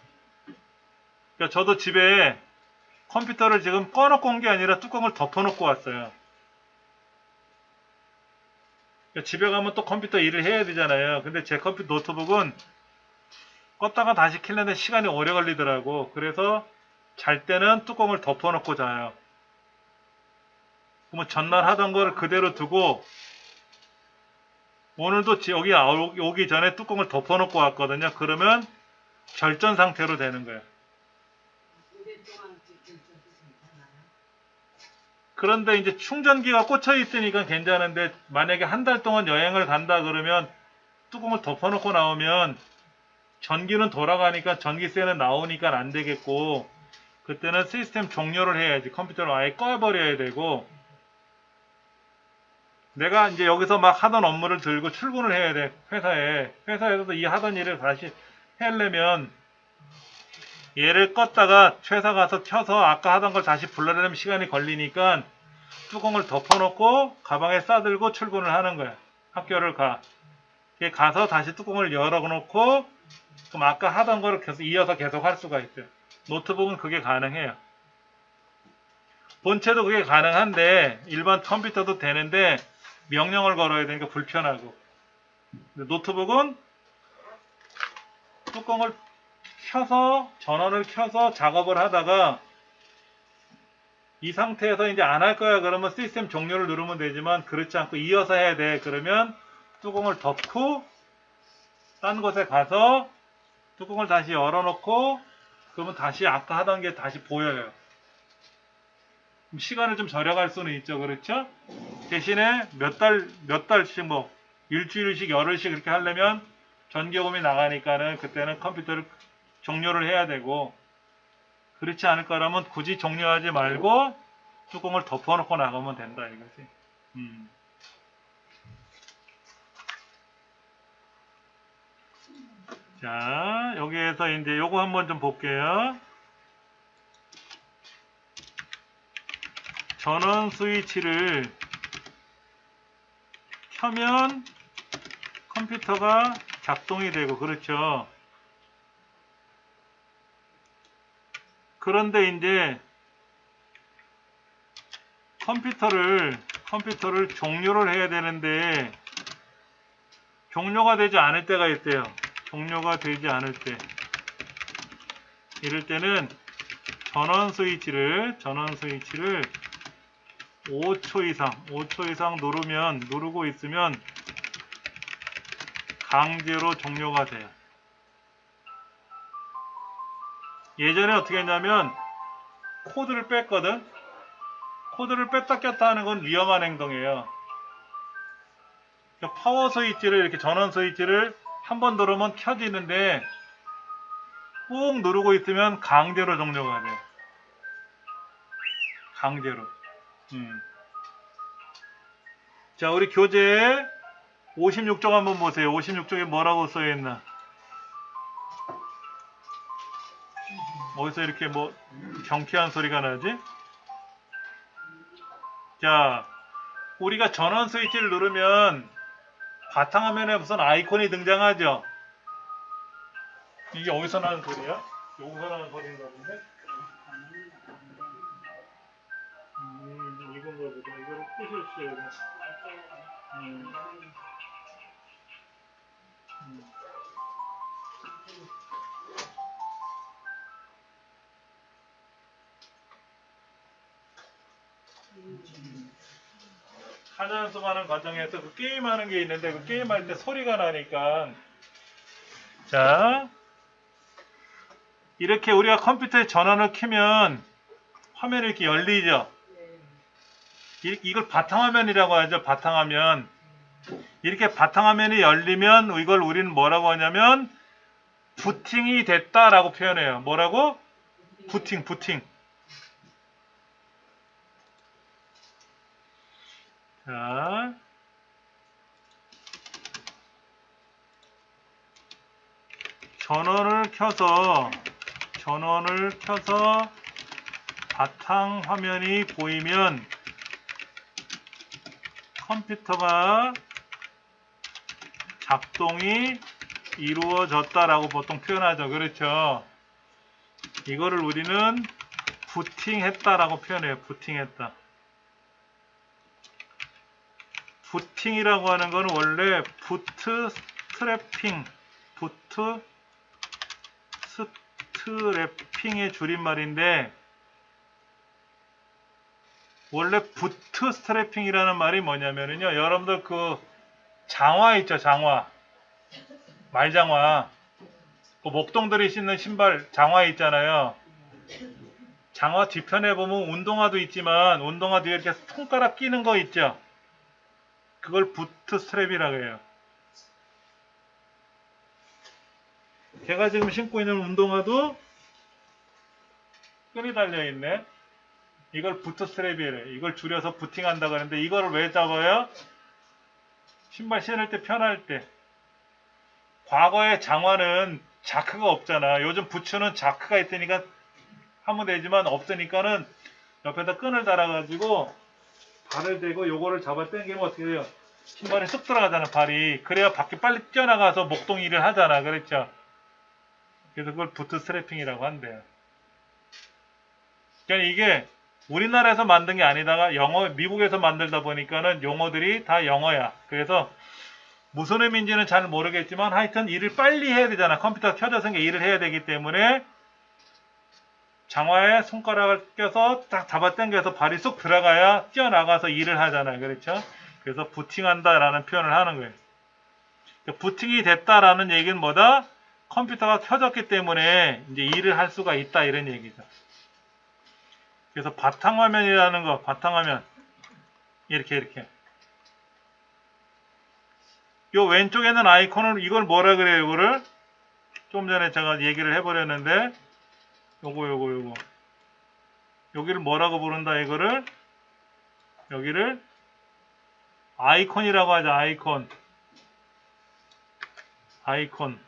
그러니까 저도 집에 컴퓨터를 지금 꺼놓고 온 게 아니라 뚜껑을 덮어놓고 왔어요. 그러니까 집에 가면 또 컴퓨터 일을 해야 되잖아요. 근데 제 컴퓨터 노트북은 껐다가 다시 켜는데 시간이 오래 걸리더라고. 그래서 잘 때는 뚜껑을 덮어놓고 자요. 그러면 전날 하던 걸 그대로 두고 오늘도 여기 오기 전에 뚜껑을 덮어놓고 왔거든요. 그러면 절전 상태로 되는 거예요. 그런데 이제 충전기가 꽂혀 있으니까 괜찮은데 만약에 한 달 동안 여행을 간다 그러면 뚜껑을 덮어놓고 나오면 전기는 돌아가니까 전기세는 나오니까 안 되겠고 그때는 시스템 종료를 해야지. 컴퓨터를 아예 꺼버려야 되고 내가 이제 여기서 막 하던 업무를 들고 출근을 해야 돼. 회사에. 회사에서도 이 하던 일을 다시 하려면 얘를 껐다가 회사 가서 켜서 아까 하던 걸 다시 불러내려면 시간이 걸리니까 뚜껑을 덮어놓고 가방에 싸들고 출근을 하는 거야. 학교를 가. 가서 다시 뚜껑을 열어놓고 그럼 아까 하던 거를 계속 이어서 계속 할 수가 있어요. 노트북은 그게 가능해요. 본체도 그게 가능한데 일반 컴퓨터도 되는데 명령을 걸어야 되니까 불편하고 노트북은 뚜껑을 켜서 전원을 켜서 작업을 하다가 이 상태에서 이제 안 할 거야 그러면 시스템 종료를 누르면 되지만 그렇지 않고 이어서 해야 돼 그러면 뚜껑을 덮고 딴 곳에 가서 뚜껑을 다시 열어놓고 그러면 다시 아까 하던 게 다시 보여요. 시간을 좀 절약할 수는 있죠. 그렇죠? 대신에 몇 달씩 뭐 일주일씩 열흘씩 그렇게 하려면 전기요금이 나가니까는 그때는 컴퓨터를 종료를 해야 되고 그렇지 않을 거라면 굳이 종료하지 말고 뚜껑을 덮어놓고 나가면 된다 이거지. 자, 여기에서 이제 요거 한번 좀 볼게요. 전원 스위치를 켜면 컴퓨터가 작동이 되고 그렇죠. 그런데 이제 컴퓨터를 종료를 해야 되는데 종료가 되지 않을 때가 있대요. 종료가 되지 않을 때 이럴 때는 전원 스위치를 5초 이상 누르고 있으면 강제로 종료가 돼요. 예전에 어떻게 했냐면 코드를 뺐거든. 코드를 뺐다 꼈다 하는 건 위험한 행동이에요. 파워 스위치를 이렇게 전원 스위치를 한번 누르면 켜지는데 꾹 누르고 있으면 강제로 종료가 돼요. 강제로. 자, 우리 교재 56쪽 한번 보세요. 56쪽에 뭐라고 써있나? 어디서 이렇게 뭐 경쾌한 소리가 나지? 자, 우리가 전원 스위치를 누르면 바탕화면에 무슨 아이콘이 등장하죠? 이게 어디서 나는 소리야? 여기서 나는 소리인가 본데? 이건 거보다 이거를 끄셨어야 돼. 하전수하는 과정에서 그 게임하는 게 있는데 그 게임할 때 소리가 나니까 자 이렇게 우리가 컴퓨터에 전원을 켜면 화면이 이렇게 열리죠. 이걸 바탕화면이라고 하죠. 바탕화면. 이렇게 바탕화면이 열리면 이걸 우리는 뭐라고 하냐면 부팅이 됐다라고 표현해요. 뭐라고? 부팅. 자, 전원을 켜서 바탕 화면이 보이면 컴퓨터가 작동이 이루어졌다라고 보통 표현하죠. 그렇죠? 이거를 우리는 부팅했다라고 표현해요. 부팅했다. 부팅이라고 하는 거는 원래 부트 스트래핑의 줄임말인데 원래 부트 스트래핑이라는 말이 뭐냐면요. 여러분들 그 장화 있죠. 장화. 말장화. 그 목동들이 신는 신발 장화 있잖아요. 장화 뒤편에 보면 운동화도 있지만 운동화 뒤에 이렇게 손가락 끼는 거 있죠. 그걸 부트 스트랩이라고 해요. 제가 지금 신고 있는 운동화도 끈이 달려있네. 이걸 부트 스트랩이래. 이걸 줄여서 부팅한다 그러는데 이거를 왜 잡아요? 신발 신을 때 편할 때. 과거의 장화는 자크가 없잖아. 요즘 부츠는 자크가 있으니까 하면 되지만 없으니까는 옆에다 끈을 달아가지고 발을 대고 요거를 잡아 당기면 어떻게 돼요? 신발에 쑥 들어가잖아, 발이. 그래야 밖에 빨리 뛰어나가서 목동 일을 하잖아. 그랬죠? 그래서 그걸 부트 스트래핑이라고 한대요. 그러니까 이게 우리나라에서 만든 게 아니다가 미국에서 만들다 보니까는 용어들이 다 영어야. 그래서 무슨 의미인지는 잘 모르겠지만 하여튼 일을 빨리 해야 되잖아. 컴퓨터가 켜져서 일을 해야 되기 때문에 장화에 손가락을 껴서 딱 잡아당겨서 발이 쑥 들어가야 뛰어나가서 일을 하잖아요. 그렇죠? 그래서 부팅한다라는 표현을 하는 거예요. 부팅이 됐다라는 얘기는 뭐다? 컴퓨터가 켜졌기 때문에 이제 일을 할 수가 있다 이런 얘기죠. 그래서 바탕화면이라는 거, 바탕화면 이렇게 요 왼쪽에는 아이콘을 이걸 뭐라 그래요? 이거를 좀 전에 제가 얘기를 해버렸는데 요거 여기를 뭐라고 부른다 이거를 여기를 아이콘이라고 하죠. 아이콘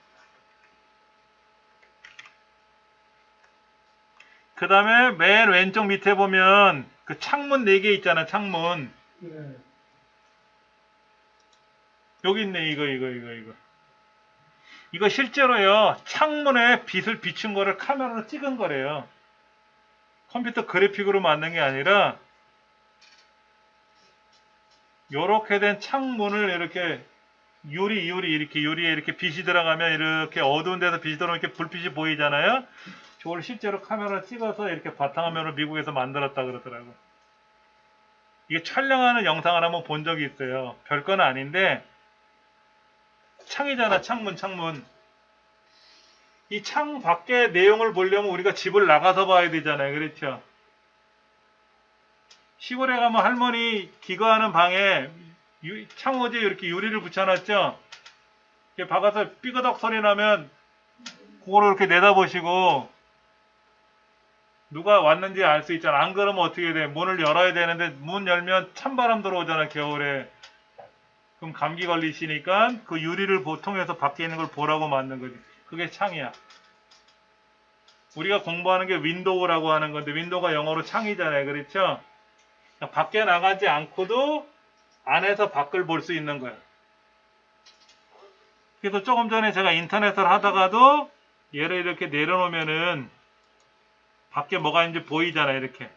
그 다음에 맨 왼쪽 밑에 보면 그 창문 4개 있잖아. 창문 네. 여기 있네. 이거 실제로요 창문에 빛을 비춘 거를 카메라로 찍은 거래요. 컴퓨터 그래픽으로 만든 게 아니라 요렇게 된 창문을 이렇게 유리에 이렇게 빛이 들어가면 이렇게 어두운 데서 빛이 들어오면 이렇게 불빛이 보이잖아요. 저걸 실제로 카메라 찍어서 이렇게 바탕화면으로 미국에서 만들었다 그러더라고. 이게 촬영하는 영상을 한번 본 적이 있어요. 별건 아닌데 창이잖아. 창문. 이 창 밖에 내용을 보려면 우리가 집을 나가서 봐야 되잖아요. 그렇죠? 시골에 가면 할머니 기거하는 방에 창호지에 이렇게 유리를 붙여놨죠? 이렇게 박아서 삐그덕 소리 나면 그거를 이렇게 내다보시고 누가 왔는지 알 수 있잖아. 안 그러면 어떻게 돼? 문을 열어야 되는데 문 열면 찬바람 들어오잖아. 겨울에. 그럼 감기 걸리시니까 그 유리를 통해서 밖에 있는 걸 보라고 만든 거지. 그게 창이야. 우리가 공부하는 게 윈도우라고 하는 건데 윈도우가 영어로 창이잖아요. 그렇죠? 밖에 나가지 않고도 안에서 밖을 볼 수 있는 거야. 그래서 조금 전에 제가 인터넷을 하다가도 얘를 이렇게 내려놓으면은 밖에 뭐가 있는지 보이잖아요. 이렇게.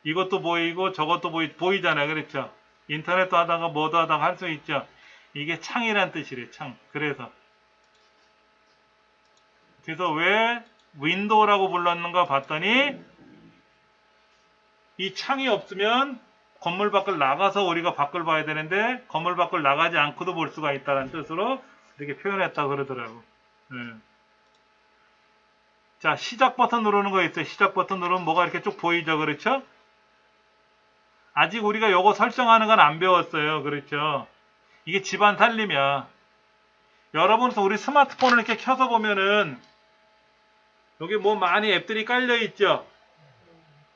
이것도 보이고 저것도 보이잖아요. 그렇죠? 인터넷도 하다가 뭐도 하다가 할 수 있죠. 이게 창이란 뜻이래. 창. 그래서 왜 윈도우라고 불렀는가 봤더니 이 창이 없으면 건물 밖을 나가서 우리가 밖을 봐야 되는데 건물 밖을 나가지 않고도 볼 수가 있다는 뜻으로 이렇게 표현했다고 그러더라고. 자, 시작 버튼 누르는 거 있어요. 시작 버튼 누르면 뭐가 이렇게 쭉 보이죠. 그렇죠? 아직 우리가 요거 설정하는 건 안 배웠어요. 그렇죠? 이게 집안 살림이야. 여러분 우리 스마트폰을 이렇게 켜서 보면은 여기 뭐 많이 앱들이 깔려 있죠.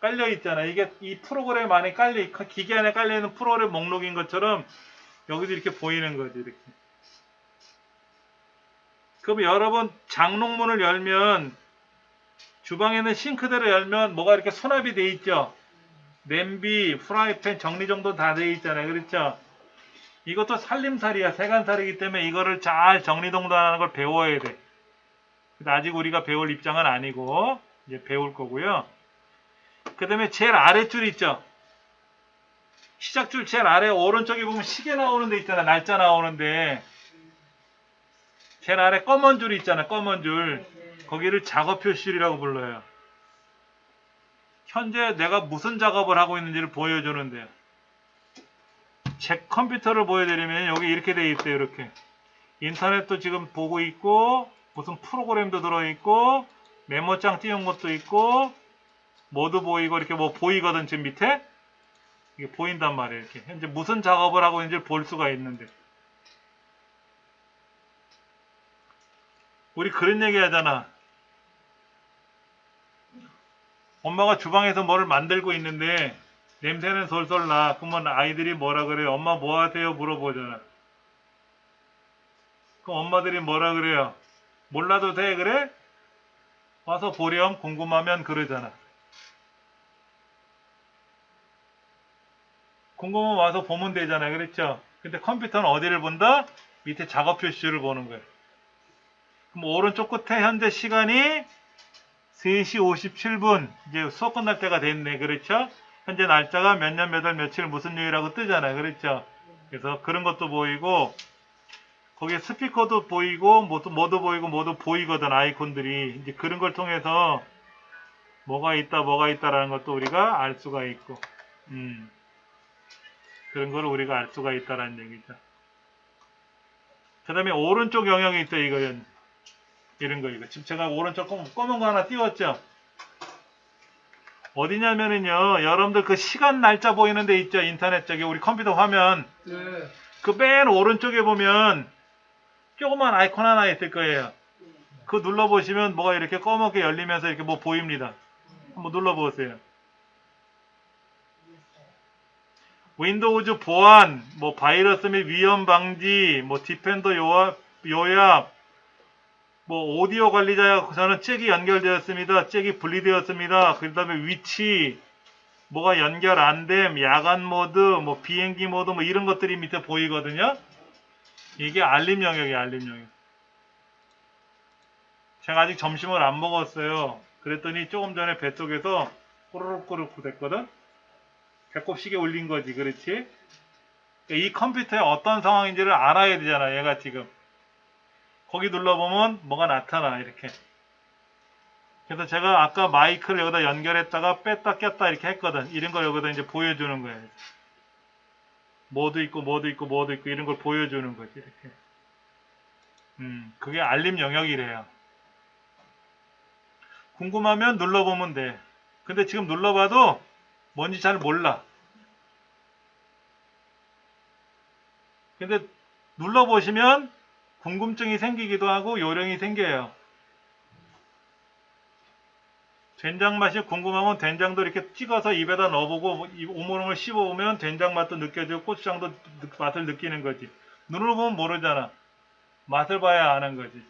깔려 있잖아. 이게 이 프로그램 안에 기계 안에 깔려 있는 프로그램 목록인 것처럼 여기도 이렇게 보이는 거지. 이렇게. 그럼 여러분 장롱문을 열면 주방에 있는 싱크대를 열면 뭐가 이렇게 수납이 돼 있죠. 냄비, 프라이팬 정리정돈 다 돼 있잖아요. 그렇죠? 이것도 살림살이야. 세간살이기 때문에 이거를 잘 정리정돈하는 걸 배워야 돼. 근데 아직 우리가 배울 입장은 아니고 이제 배울 거고요. 그 다음에 제일 아래줄 있죠. 시작줄 제일 아래 오른쪽에 보면 시계 나오는 데 있잖아. 날짜 나오는데 제일 아래 검은 줄 있잖아. 검은 줄. 거기를 작업 표시줄이라고 불러요. 현재 내가 무슨 작업을 하고 있는지를 보여주는데요. 제 컴퓨터를 보여드리면 여기 이렇게 돼 있어요. 이렇게. 인터넷도 지금 보고 있고 무슨 프로그램도 들어있고 메모장 띄운 것도 있고 모두 보이고 이렇게 뭐 보이거든. 지금 밑에 이게 보인단 말이에요. 이렇게 현재 무슨 작업을 하고 있는지 볼 수가 있는데, 우리 그런 얘기 하잖아. 엄마가 주방에서 뭐를 만들고 있는데 냄새는 솔솔 나. 그러면 아이들이 뭐라 그래요? 엄마 뭐 하세요? 물어보잖아. 그럼 엄마들이 뭐라 그래요? 몰라도 돼? 그래? 와서 보렴. 궁금하면 그러잖아. 궁금하면 와서 보면 되잖아요. 그랬죠? 근데 컴퓨터는 어디를 본다? 밑에 작업 표시를 보는 거예요. 그럼 오른쪽 끝에 현재 시간이 3시 57분. 이제 수업 끝날 때가 됐네. 그렇죠? 현재 날짜가 몇 년 몇 월 며칠 무슨 요일이라고 뜨잖아요. 그렇죠? 그래서 그런 것도 보이고, 거기에 스피커도 보이고, 뭐도 보이고, 뭐도 보이거든. 아이콘들이. 이제 그런 걸 통해서 뭐가 있다라는 것도 우리가 알 수가 있고, 그런 걸 우리가 알 수가 있다라는 얘기죠. 그 다음에 오른쪽 영역이 있어요. 이거는. 이런 거, 이거. 지금 제가 오른쪽 검은 거 하나 띄웠죠? 어디냐면은요, 여러분들 그 시간 날짜 보이는 데 있죠? 인터넷 저기 우리 컴퓨터 화면. 네. 그 맨 오른쪽에 보면 조그만 아이콘 하나 있을 거예요. 그거 눌러보시면 뭐가 이렇게 검게 열리면서 이렇게 뭐 보입니다. 한번 눌러보세요. 윈도우즈 보안, 뭐 바이러스 및 위험 방지, 뭐 디펜더 요약, 뭐 오디오 관리자에서는 잭이 연결되었습니다. 잭이 분리되었습니다. 그 다음에 위치, 뭐가 연결 안 됨, 야간 모드, 뭐 비행기 모드, 뭐 이런 것들이 밑에 보이거든요. 이게 알림 영역이에요. 알림 영역. 제가 아직 점심을 안 먹었어요. 그랬더니 조금 전에 뱃속에서 꼬르륵꼬르륵 됐거든. 배꼽 시계 울린 거지. 그렇지? 이 컴퓨터에 어떤 상황인지를 알아야 되잖아. 얘가 지금. 거기 눌러보면 뭐가 나타나. 이렇게. 그래서 제가 아까 마이크를 여기다 연결했다가 뺐다 꼈다 이렇게 했거든. 이런 걸 여기다 이제 보여주는 거예요. 뭐도 있고 이런 걸 보여주는 거지. 이렇게. 그게 알림 영역이래요. 궁금하면 눌러보면 돼. 근데 지금 눌러봐도 뭔지 잘 몰라. 근데 눌러보시면 궁금증이 생기기도 하고 요령이 생겨요. 된장 맛이 궁금하면 된장도 이렇게 찍어서 입에다 넣어보고 오물오물 씹어보면 된장 맛도 느껴지고 고추장도 맛을 느끼는 거지. 눈으로 보면 모르잖아. 맛을 봐야 아는 거지.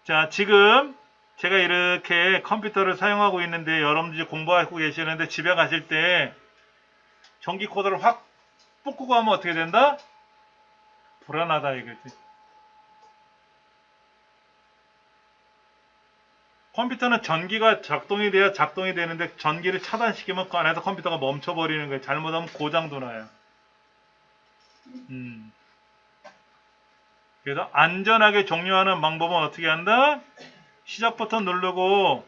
자, 지금 제가 이렇게 컴퓨터를 사용하고 있는데 여러분들이 공부하고 계시는데 집에 가실 때 전기 코드를 확 뽑고 하면 어떻게 된다? 불안하다 이거지. 컴퓨터는 전기가 작동이 돼야 작동이 되는데 전기를 차단시키면 그 안에서 컴퓨터가 멈춰버리는 거예요. 잘못하면 고장도 나요. 그래서 안전하게 종료하는 방법은 어떻게 한다? 시작 버튼 누르고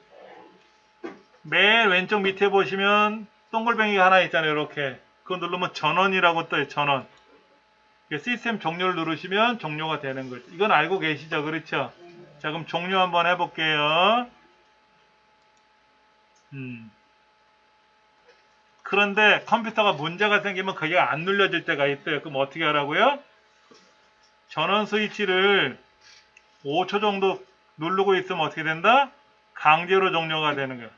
맨 왼쪽 밑에 보시면 동글뱅이가 하나 있잖아요. 이렇게. 그거 누르면 전원이라고 떠요. 전원. 시스템 종료를 누르시면 종료가 되는 거죠. 이건 알고 계시죠? 그렇죠? 자, 그럼 종료 한번 해볼게요. 그런데 컴퓨터가 문제가 생기면 그게 안 눌려질 때가 있어요. 그럼 어떻게 하라고요? 전원 스위치를 5초 정도 누르고 있으면 어떻게 된다? 강제로 종료가 되는 거예요.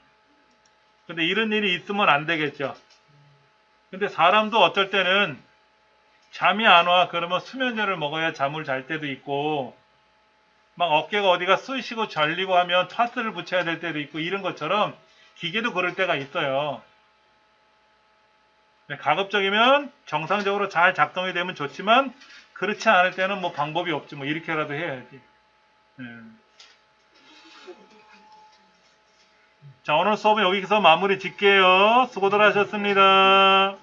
근데 이런 일이 있으면 안 되겠죠. 근데 사람도 어쩔 때는 잠이 안 와. 그러면 수면제를 먹어야 잠을 잘 때도 있고, 막 어깨가 어디가 쑤시고 절리고 하면 파스를 붙여야 될 때도 있고, 이런 것처럼 기계도 그럴 때가 있어요. 가급적이면 정상적으로 잘 작동이 되면 좋지만 그렇지 않을 때는 뭐 방법이 없지. 뭐 이렇게라도 해야지. 자, 오늘 수업은 여기서 마무리 짓게요. 수고들 하셨습니다.